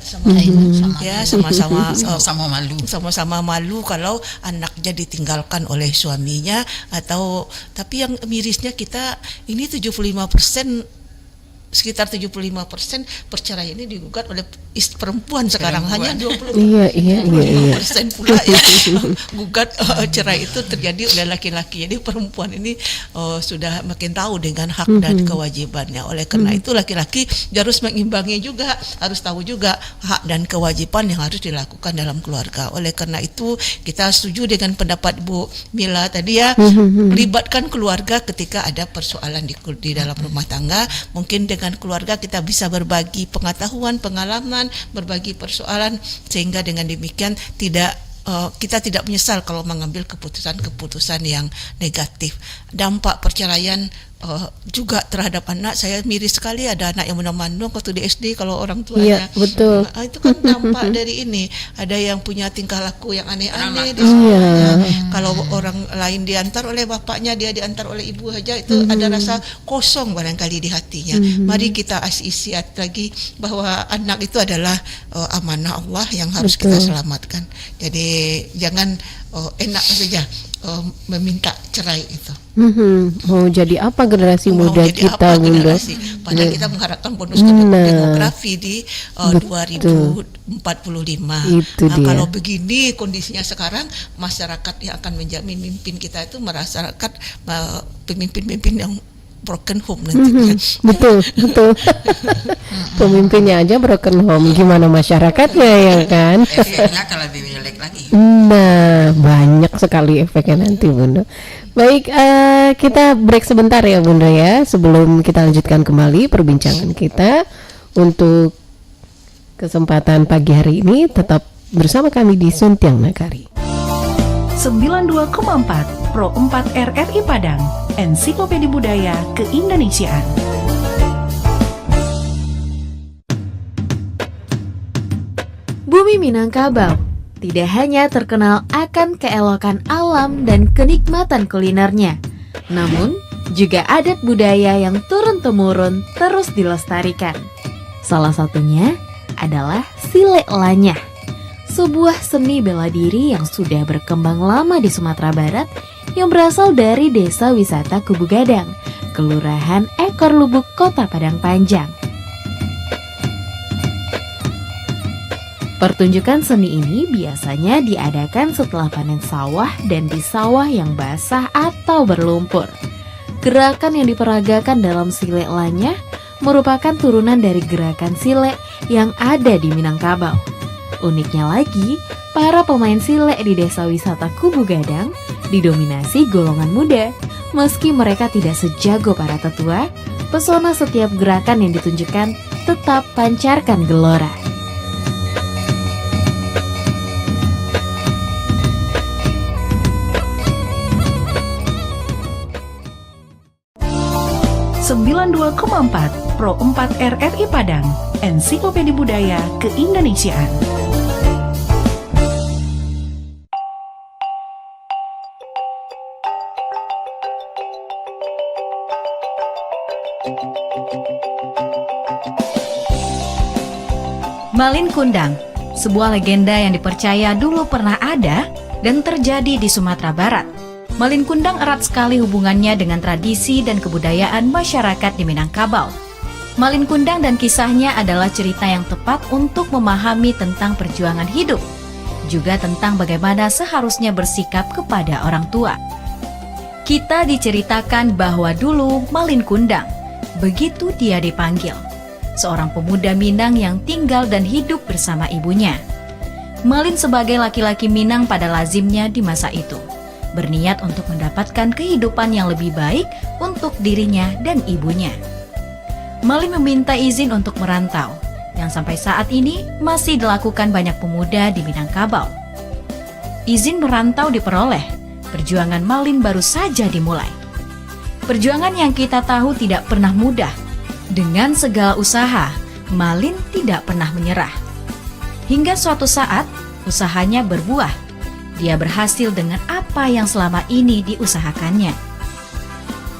sama-sama malu kalau anaknya ditinggalkan oleh suaminya, atau tapi yang mirisnya kita ini sekitar 75% perceraian ini digugat oleh perempuan sekarang. Hanya 25% pula yang gugat cerai itu terjadi oleh laki-laki. Jadi perempuan ini sudah makin tahu dengan hak dan kewajibannya. Oleh karena itu laki-laki harus mengimbangi juga, harus tahu juga hak dan kewajiban yang harus dilakukan dalam keluarga. Oleh karena itu kita setuju dengan pendapat Bu Mila tadi ya, libatkan keluarga ketika ada persoalan di dalam rumah tangga. Mungkin dengan keluarga kita bisa berbagi pengetahuan, pengalaman, berbagi persoalan, sehingga dengan demikian kita tidak menyesal kalau mengambil keputusan-keputusan yang negatif. Dampak perceraian juga terhadap anak, saya miris sekali ada anak yang mandung waktu di SD kalau orang tuanya. Iya, betul. Itu kan dampak dari ini. Ada yang punya tingkah laku yang aneh-aneh di sekolahnya. Kalau orang lain diantar oleh bapaknya, dia diantar oleh ibu saja, itu ada rasa kosong barangkali di hatinya. Mari kita isi lagi bahwa anak itu adalah amanah Allah yang harus kita selamatkan. Jadi jangan enak saja meminta cerai itu. Mau jadi apa generasi muda kita, Bunda? Padahal kita mengharapkan bonus demografi di 2045. Kalau begini kondisinya sekarang, masyarakat yang akan menjadi pemimpin kita itu masyarakat pemimpin-pemimpin yang broken home nantinya. Betul. Pemimpinnya aja broken home, gimana masyarakatnya ya kan? Efeknya akan lebih jelek lagi. Nah, banyak sekali efeknya nanti, Bunda. Baik, kita break sebentar ya Bunda ya, sebelum kita lanjutkan kembali perbincangan kita. Untuk kesempatan pagi hari ini tetap bersama kami di Suntiang Nagari 92,4 Pro 4 RRI Padang, Ensiklopedia Budaya Keindonesiaan. Bumi Minangkabau tidak hanya terkenal akan keelokan alam dan kenikmatan kulinernya, namun juga adat budaya yang turun-temurun terus dilestarikan. Salah satunya adalah Silek Lanyah, sebuah seni bela diri yang sudah berkembang lama di Sumatera Barat yang berasal dari Desa Wisata Kubu Gadang, Kelurahan Ekor Lubuk, Kota Padang Panjang. Pertunjukan seni ini biasanya diadakan setelah panen sawah dan di sawah yang basah atau berlumpur. Gerakan yang diperagakan dalam Silek Lanyah merupakan turunan dari gerakan silek yang ada di Minangkabau. Uniknya lagi, para pemain silek di Desa Wisata Kubu Gadang didominasi golongan muda. Meski mereka tidak sejago para tetua, pesona setiap gerakan yang ditunjukkan tetap pancarkan gelora. 92,4 Pro 4 RRI Padang, Ensiklopedia Budaya Keindonesiaan. Malin Kundang, sebuah legenda yang dipercaya dulu pernah ada dan terjadi di Sumatera Barat. Malin Kundang erat sekali hubungannya dengan tradisi dan kebudayaan masyarakat di Minangkabau. Malin Kundang dan kisahnya adalah cerita yang tepat untuk memahami tentang perjuangan hidup, juga tentang bagaimana seharusnya bersikap kepada orang tua. Kita diceritakan bahwa dulu Malin Kundang, begitu dia dipanggil, seorang pemuda Minang yang tinggal dan hidup bersama ibunya. Malin sebagai laki-laki Minang pada lazimnya di masa itu, berniat untuk mendapatkan kehidupan yang lebih baik untuk dirinya dan ibunya. Malin meminta izin untuk merantau, yang sampai saat ini masih dilakukan banyak pemuda di Minangkabau. Izin merantau diperoleh, perjuangan Malin baru saja dimulai. Perjuangan yang kita tahu tidak pernah mudah. Dengan segala usaha, Malin tidak pernah menyerah. Hingga suatu saat, usahanya berbuah. Dia berhasil dengan apa yang selama ini diusahakannya.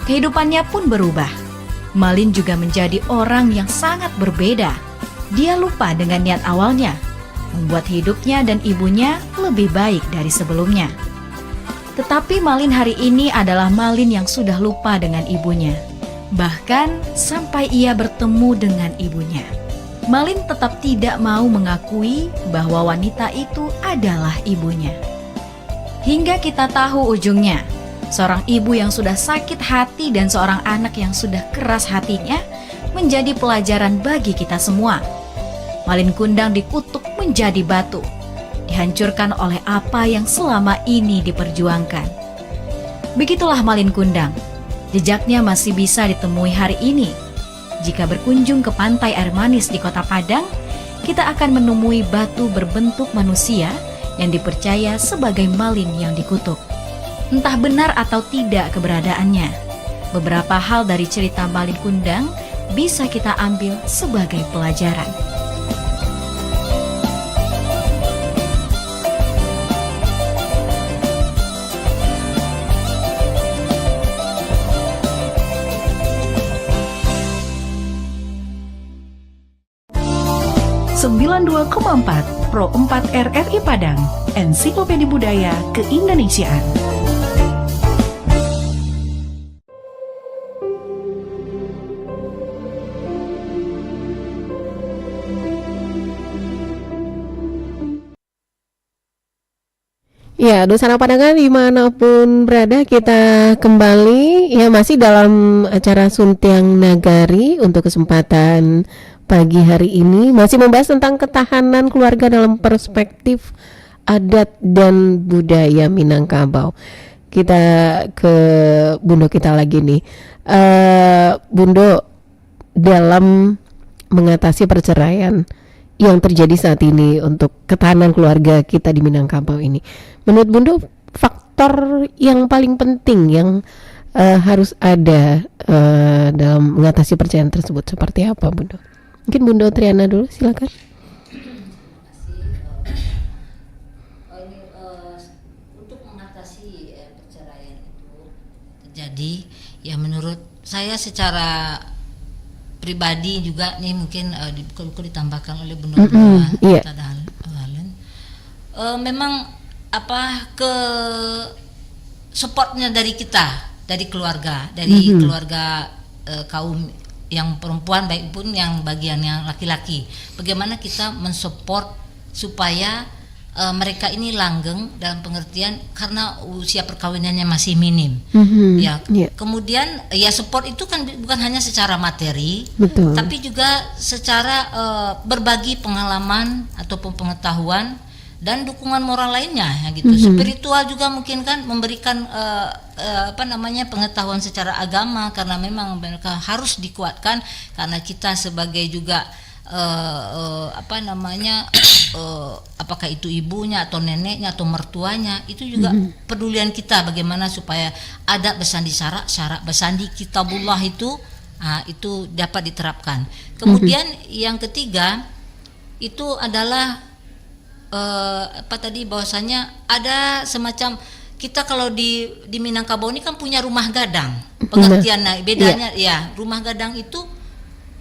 Kehidupannya pun berubah. Malin juga menjadi orang yang sangat berbeda. Dia lupa dengan niat awalnya, membuat hidupnya dan ibunya lebih baik dari sebelumnya. Tetapi Malin hari ini adalah Malin yang sudah lupa dengan ibunya. Bahkan sampai ia bertemu dengan ibunya, Malin tetap tidak mau mengakui bahwa wanita itu adalah ibunya. Hingga kita tahu ujungnya, seorang ibu yang sudah sakit hati dan seorang anak yang sudah keras hatinya menjadi pelajaran bagi kita semua. Malin Kundang dikutuk menjadi batu, dihancurkan oleh apa yang selama ini diperjuangkan. Begitulah Malin Kundang. Jejaknya masih bisa ditemui hari ini. Jika berkunjung ke pantai air manis di Kota Padang, kita akan menemui batu berbentuk manusia yang dipercaya sebagai Malin yang dikutuk. Entah benar atau tidak keberadaannya, beberapa hal dari cerita Malin Kundang bisa kita ambil sebagai pelajaran. Sembilan 92,4 Pro 4 RRI Padang, Ensiklopedia Budaya Keindonesiaan. Ya, Dosana Padangan dimanapun berada, kita kembali ya masih dalam acara Suntiang Nagari untuk kesempatan pagi hari ini, masih membahas tentang ketahanan keluarga dalam perspektif adat dan budaya Minangkabau. Kita ke Bundo kita lagi nih, Bundo, dalam mengatasi perceraian yang terjadi saat ini untuk ketahanan keluarga kita di Minangkabau ini, menurut Bundo faktor yang paling penting yang harus ada dalam mengatasi perceraian tersebut seperti apa, Bundo? Mungkin Bundo Triana dulu, silakan. Untuk mengatasi perceraian itu terjadi, ya menurut saya secara pribadi juga nih mungkin ditambahkan oleh Bundo Halen, memang ke supportnya dari kita, dari keluarga, keluarga kaum yang perempuan baik pun yang bagian yang laki-laki. Bagaimana kita mensupport supaya mereka ini langgeng dalam pengertian karena usia perkawinannya masih minim. Kemudian ya support itu kan bukan hanya secara materi, betul, tapi juga secara berbagi pengalaman ataupun pengetahuan dan dukungan moral lainnya ya gitu. Spiritual juga mungkin kan memberikan pengetahuan secara agama, karena memang mereka harus dikuatkan karena kita sebagai juga apakah itu ibunya atau neneknya atau mertuanya, itu juga pedulian kita bagaimana supaya adat bersandi syarak bersandi kitabullah itu Itu dapat diterapkan. Kemudian yang ketiga itu adalah bahwasanya ada semacam, kita kalau di Minangkabau ini kan punya rumah gadang. Pengertiannya bedanya ya, rumah gadang itu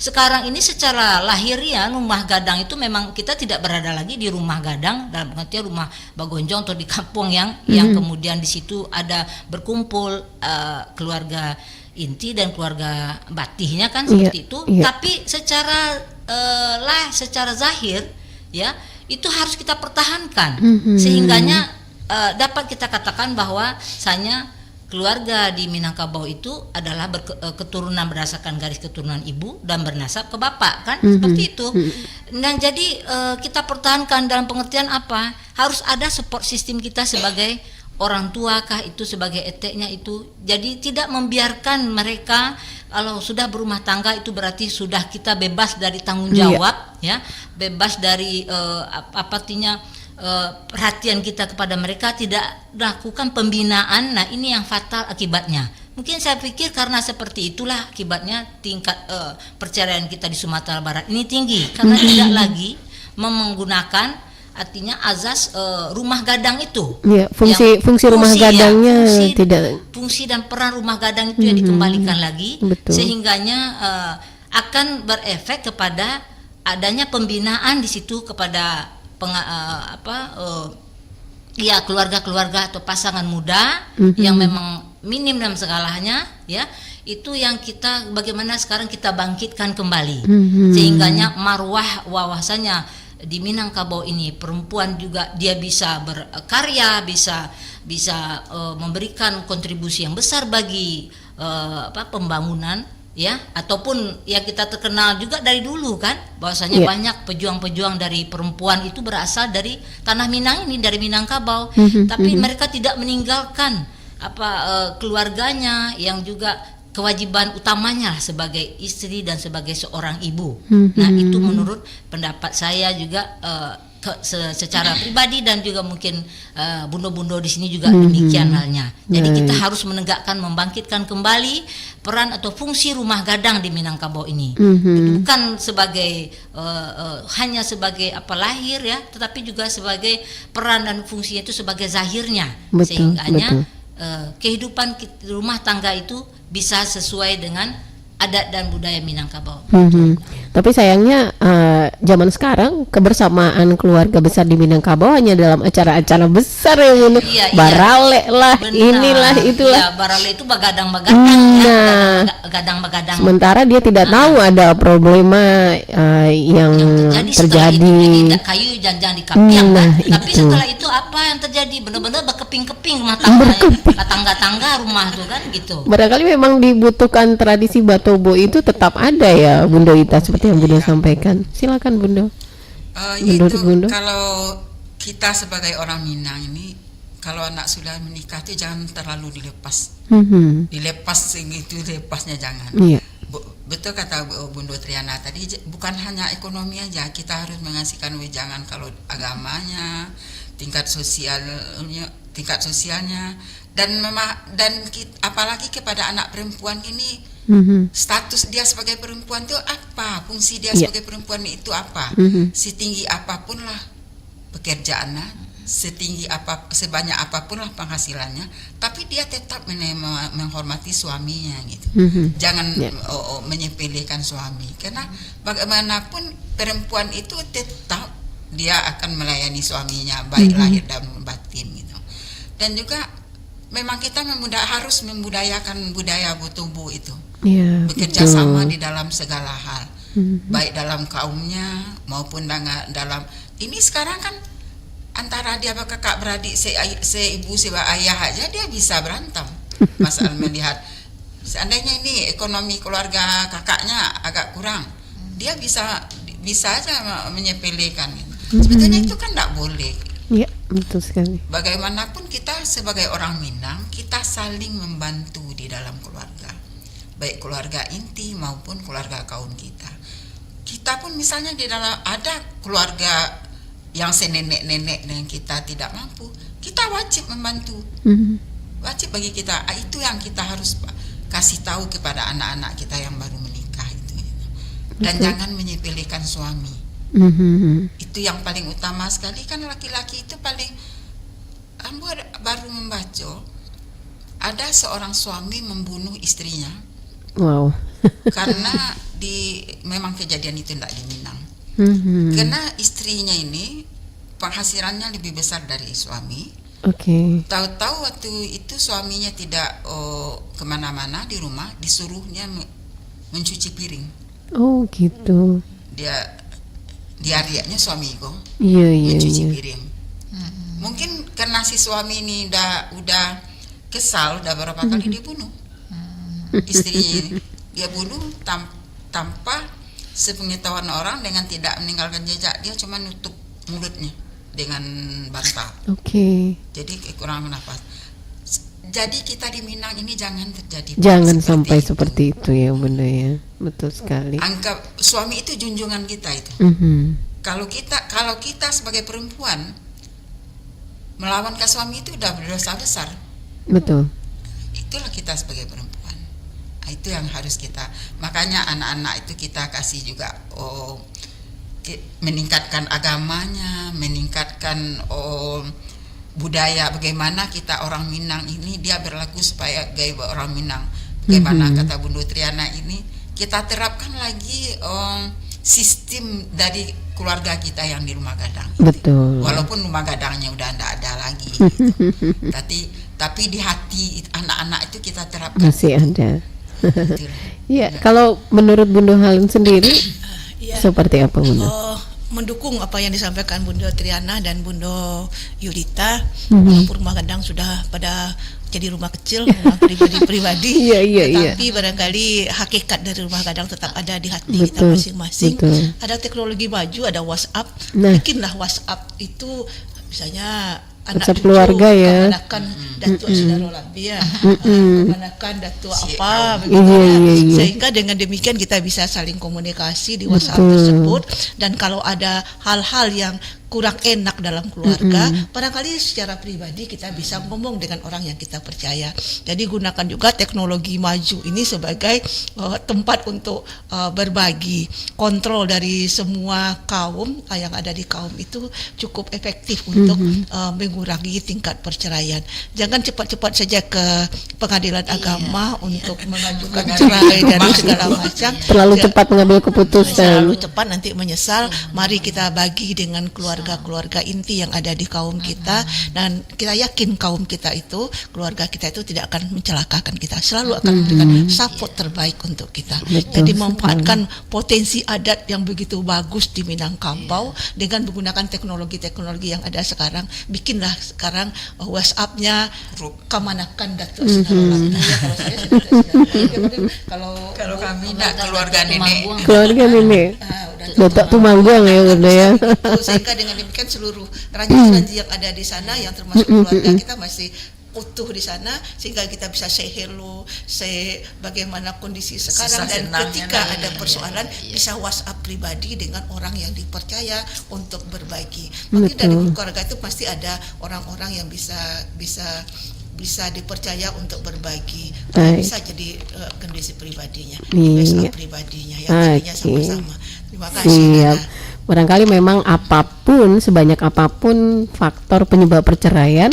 sekarang ini secara lahiriah rumah gadang itu memang kita tidak berada lagi di rumah gadang dalam pengertian rumah bagonjong atau di kampung yang kemudian di situ ada berkumpul keluarga inti dan keluarga batihnya kan seperti itu. Tapi secara zahir ya itu harus kita pertahankan sehingganya dapat kita katakan bahwa keluarga di Minangkabau itu adalah keturunan berdasarkan garis keturunan ibu dan bernasab ke bapak kan seperti itu. Dan jadi kita pertahankan dalam pengertian apa? Harus ada support sistem kita sebagai orang tua kah itu, sebagai eteknya itu. Jadi tidak membiarkan mereka, kalau sudah berumah tangga itu berarti sudah kita bebas dari tanggung jawab ya, bebas dari perhatian kita kepada mereka, tidak lakukan pembinaan. Nah ini yang fatal akibatnya. Mungkin saya pikir karena seperti itulah akibatnya tingkat perceraian kita di Sumatera Barat ini tinggi, karena tidak lagi menggunakan artinya azas rumah gadang itu. Fungsi rumah gadangnya fungsi dan peran rumah gadang itu yang dikembalikan lagi. Betul. Sehingganya akan berefek kepada adanya pembinaan di situ kepada keluarga-keluarga atau pasangan muda yang memang minim dalam segalanya ya, itu yang kita bagaimana sekarang kita bangkitkan kembali sehingganya marwah wawasannya di Minangkabau ini perempuan juga dia bisa berkarya, bisa memberikan kontribusi yang besar bagi pembangunan ya, ataupun ya kita terkenal juga dari dulu kan bahwasanya banyak pejuang-pejuang dari perempuan itu berasal dari tanah Minang ini, dari Minangkabau. Tapi mereka tidak meninggalkan keluarganya yang juga kewajiban utamanya sebagai istri dan sebagai seorang ibu. Nah itu menurut pendapat saya juga secara pribadi dan juga mungkin bundo-bundo di sini juga demikian halnya. Jadi kita harus menegakkan, membangkitkan kembali peran atau fungsi rumah gadang di Minangkabau ini. Bukan sebagai hanya sebagai lahir ya, tetapi juga sebagai peran dan fungsinya itu sebagai zahirnya. Sehingganya kehidupan rumah tangga itu bisa sesuai dengan adat dan budaya Minangkabau. Tapi sayangnya zaman sekarang kebersamaan keluarga besar di Minangkabau hanya dalam acara-acara besar ya, barale lah, inilah itulah. Iya, barale itu begadang-begadang gadang-begadang. Sementara dia tidak tahu ada problema yang terjadi. Kayu janjang di kapiang tapi setelah itu apa yang terjadi? Benar-benar berkeping-keping rumah tangga rumah tuh kan gitu. Barangkali memang dibutuhkan tradisi Batobo itu tetap ada ya Bunda Ita, seperti yang Bunda sampaikan. Silakan Bunda. Bunda. Kalau kita sebagai orang Minang ini, kalau anak sudah menikah itu jangan terlalu dilepas. Dilepas segitu, lepasnya jangan. Betul kata Bunda Triana tadi, bukan hanya ekonomi aja, kita harus mengasihkan wejangan kalau agamanya, tingkat sosialnya dan apalagi kepada anak perempuan ini. Status dia sebagai perempuan itu apa, fungsi dia sebagai perempuan itu apa, setinggi apapun lah pekerjaannya, sebanyak apapun lah penghasilannya, tapi dia tetap menghormati suaminya gitu. Jangan menyepelekan suami, karena bagaimanapun perempuan itu tetap dia akan melayani suaminya baik lahir dan batin gitu. Dan juga memang kita harus membudayakan budaya Batobo itu. Bekerja sama di dalam segala hal, baik dalam kaumnya maupun dalam ini sekarang kan antara dia kakak beradik, seibu ayah aja dia bisa berantem. Masalah melihat seandainya ini ekonomi keluarga kakaknya agak kurang, dia bisa aja menyepelekan. Sebetulnya itu kan tidak boleh. Iya, betul sekali. Bagaimanapun kita sebagai orang Minang, kita saling membantu di dalam keluarga, baik keluarga inti maupun keluarga kaum kita. Kita pun misalnya di dalam ada keluarga yang senenek-nenek dengan kita tidak mampu, kita wajib membantu. Wajib bagi kita. Itu yang kita harus kasih tahu kepada anak-anak kita yang baru menikah. dan jangan menyepelekan suami. Itu yang paling utama sekali. Kan laki-laki itu paling, ambo baru membaca ada seorang suami membunuh istrinya. Wow. Karena memang kejadian itu tidak di Minang. Karena istrinya ini penghasilannya lebih besar dari suami. Tahu-tahu waktu itu suaminya tidak kemana-mana di rumah, disuruhnya mencuci piring. Oh gitu. Dia riaknya suami kok mencuci piring. Mungkin karena si suami ini udah kesal, udah berapa kali dia bunuh istrinya ini. Dia bunuh tanpa sepengetahuan orang, dengan tidak meninggalkan jejak. Dia cuma nutup mulutnya dengan bantal. Jadi kekurangan nafas. Jadi kita di Minang ini jangan terjadi. Jangan sampai seperti itu ya Bunda ya. Betul sekali. Anggap suami itu junjungan kita itu. Kalau kita sebagai perempuan melawan ke suami itu udah berdosa besar. Betul. Itulah kita sebagai perempuan. Itu yang harus kita. Makanya anak-anak itu kita kasih juga meningkatkan agamanya, meningkatkan budaya, bagaimana kita orang Minang ini dia berlaku supaya gaya orang Minang. Bagaimana kata Bunda Triana ini kita terapkan lagi sistem dari keluarga kita yang di Rumah Gadang. Betul. Walaupun Rumah Gadangnya udah tidak ada lagi. Gitu. Tapi di hati anak-anak itu kita terapkan. Masih ada. Ya, kalau menurut Bunda Halen sendiri seperti apa Bunda? Mendukung apa yang disampaikan Bunda Triana dan Bunda Yulita. Walaupun Rumah Gadang sudah pada jadi rumah kecil, rumah pribadi-pribadi, tetapi barangkali hakikat dari Rumah Gadang tetap ada di hati kita masing-masing. Ada teknologi maju, ada WhatsApp. Bikinlah WhatsApp itu misalnya anak keluarga ya, kemanakan datuk saudara labia, kemanakan datuk apa begitu, sehingga dengan demikian kita bisa saling komunikasi di WhatsApp tersebut. Dan kalau ada hal-hal yang kurang enak dalam keluarga, barangkali secara pribadi kita bisa ngomong dengan orang yang kita percaya. Jadi gunakan juga teknologi maju ini sebagai tempat untuk berbagi. Kontrol dari semua kaum yang ada di kaum itu cukup efektif untuk mengurangi tingkat perceraian. Jangan cepat-cepat saja ke pengadilan agama untuk mengajukan cerai dan segala macam. Terlalu cepat mengambil keputusan. Terlalu cepat nanti menyesal. Mari kita bagi dengan keluarga inti yang ada di kaum kita, dan kita yakin kaum kita itu, keluarga kita itu tidak akan mencelakakan kita, selalu akan memberikan support terbaik untuk kita. Jadi memanfaatkan potensi adat yang begitu bagus di Minangkabau dengan menggunakan teknologi-teknologi yang ada sekarang. Bikinlah sekarang WhatsApp-nya Kamanakan Datuk Sinarolanda. Kalau kami nak keluarga nenek. Datuk Tumanggung ya Bunda ya. Sehingga dengan demikian seluruh ranji-ranji yang ada di sana yang termasuk keluarga kita masih utuh di sana, sehingga kita bisa say hello, say bagaimana kondisi sekarang, dan ketika ada persoalan bisa WhatsApp pribadi dengan orang yang dipercaya untuk berbagi. Mungkin dari keluarga itu pasti ada orang-orang yang bisa dipercaya untuk berbagi. Bisa jadi kondisi pribadinya, WhatsApp pribadinya yang tadinya sama-sama. Terima kasih. Barangkali memang apapun, sebanyak apapun faktor penyebab perceraian,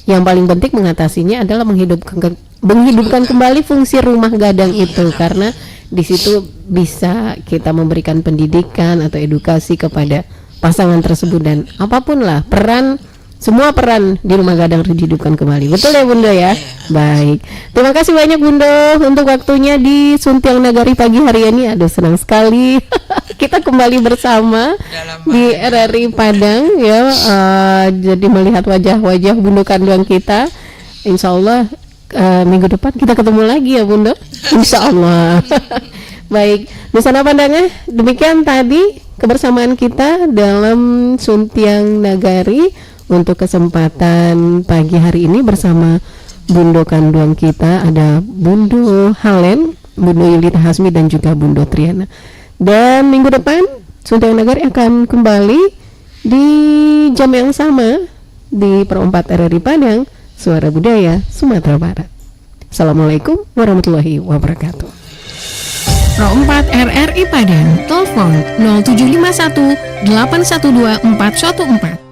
yang paling penting mengatasinya adalah menghidupkan kembali fungsi Rumah Gadang itu, karena di situ bisa kita memberikan pendidikan atau edukasi kepada pasangan tersebut, dan apapun lah semua peran di Rumah Gadang dihidupkan kembali. Betul ya Bunda ya? Baik. Terima kasih banyak Bunda untuk waktunya di Suntiang Nagari pagi hari ini. Aduh, senang sekali kita kembali bersama di RRI Padang ya. Jadi melihat wajah-wajah Bunda kandung kita. Insya Allah minggu depan kita ketemu lagi ya Bunda. Insya Allah. Baik, Nusana Pandangan, demikian tadi kebersamaan kita dalam Suntiang Nagari untuk kesempatan pagi hari ini bersama Bundo Kanduang kita. Ada Bundo Halen, Bundo Yulita Hasmi, dan juga Bundo Triana. Dan minggu depan Suntiang Nagari akan kembali di jam yang sama di Perempat RRI Padang, Suara Budaya Sumatera Barat. Assalamualaikum warahmatullahi wabarakatuh. Pro 4 RRI Padang. Telepon 0751 812 414.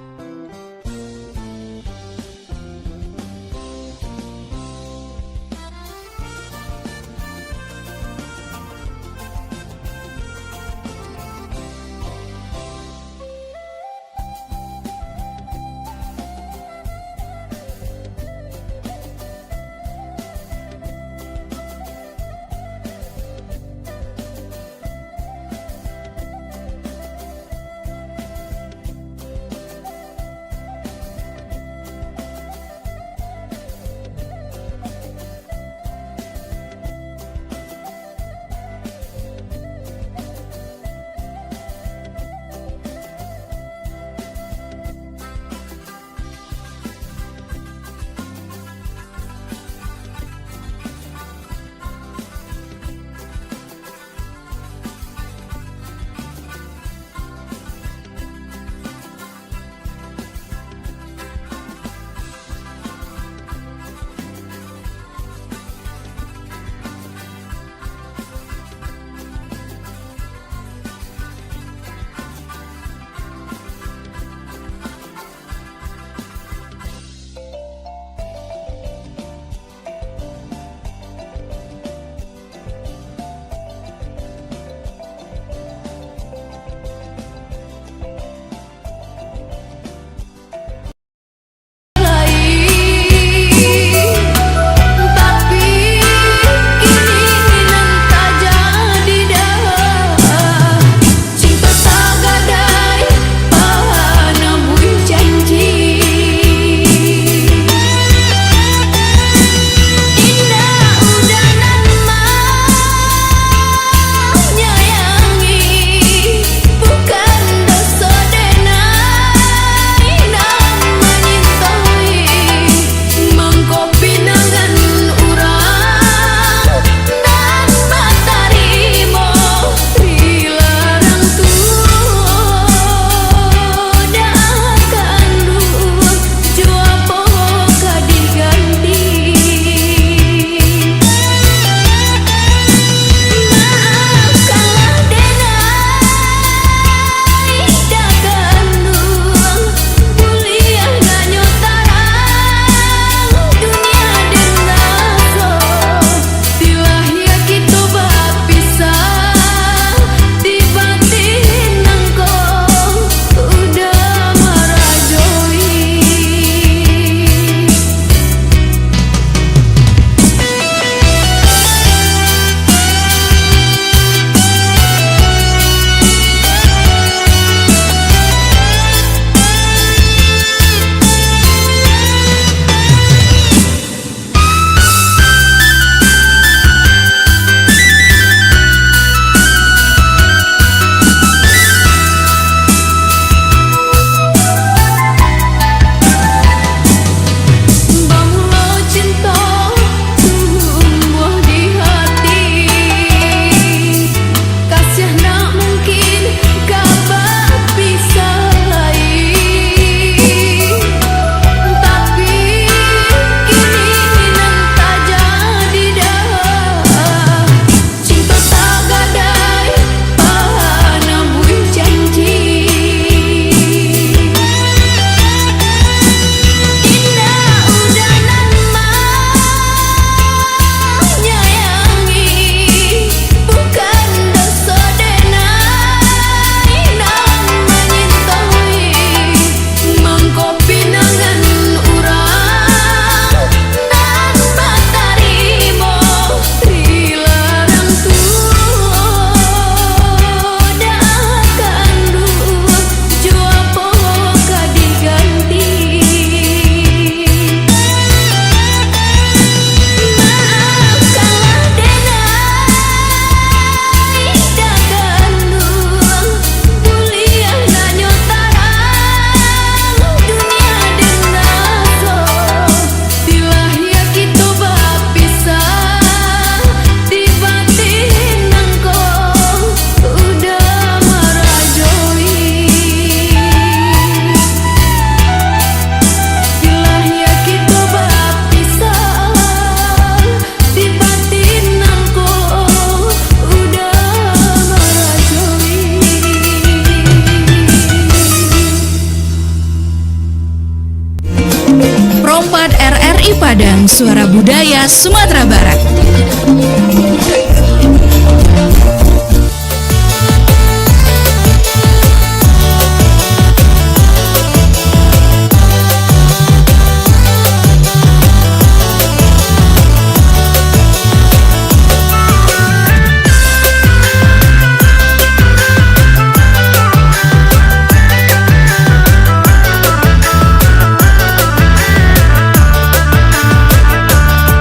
Gerbang Suara Budaya Sumatera Barat.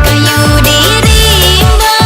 Kayu dirimba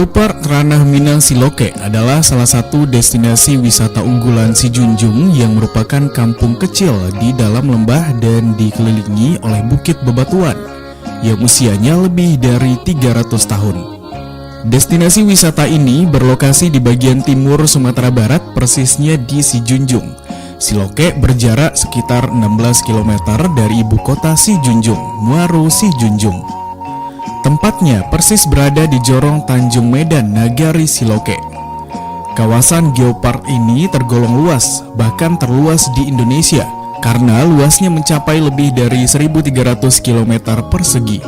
Geopark Ranah Minang Siloke adalah salah satu destinasi wisata unggulan Sijunjung yang merupakan kampung kecil di dalam lembah dan dikelilingi oleh bukit bebatuan yang usianya lebih dari 300 tahun. Destinasi wisata ini berlokasi di bagian timur Sumatera Barat, persisnya di Sijunjung. Siloke berjarak sekitar 16 km dari ibu kota Sijunjung, Muaro Sijunjung. Tempatnya persis berada di Jorong Tanjung Medan, Nagari Siloke. Kawasan Geopark ini tergolong luas, bahkan terluas di Indonesia, karena luasnya mencapai lebih dari 1.300 km persegi.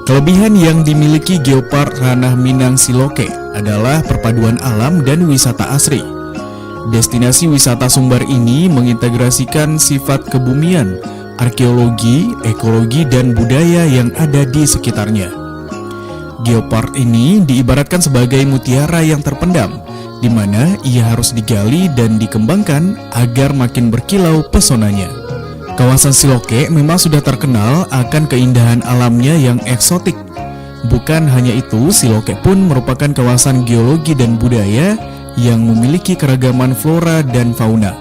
Kelebihan yang dimiliki Geopark Ranah Minang Siloke adalah perpaduan alam dan wisata asri. Destinasi wisata Sumbar ini mengintegrasikan sifat kebumian, arkeologi, ekologi, dan budaya yang ada di sekitarnya. Geopark ini diibaratkan sebagai mutiara yang terpendam, di mana ia harus digali dan dikembangkan agar makin berkilau pesonanya. Kawasan Siloke memang sudah terkenal akan keindahan alamnya yang eksotik. Bukan hanya itu, Siloke pun merupakan kawasan geologi dan budaya yang memiliki keragaman flora dan fauna.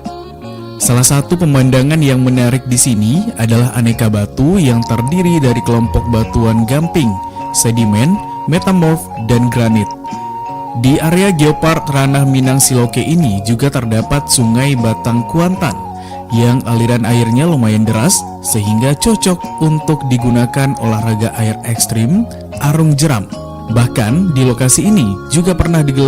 Salah satu pemandangan yang menarik di sini adalah aneka batu yang terdiri dari kelompok batuan gamping, sedimen, metamorf, dan granit. Di area Geopark Ranah Minang Siloke ini juga terdapat Sungai Batang Kuantan yang aliran airnya lumayan deras sehingga cocok untuk digunakan olahraga air ekstrim, arung jeram. Bahkan di lokasi ini juga pernah digelar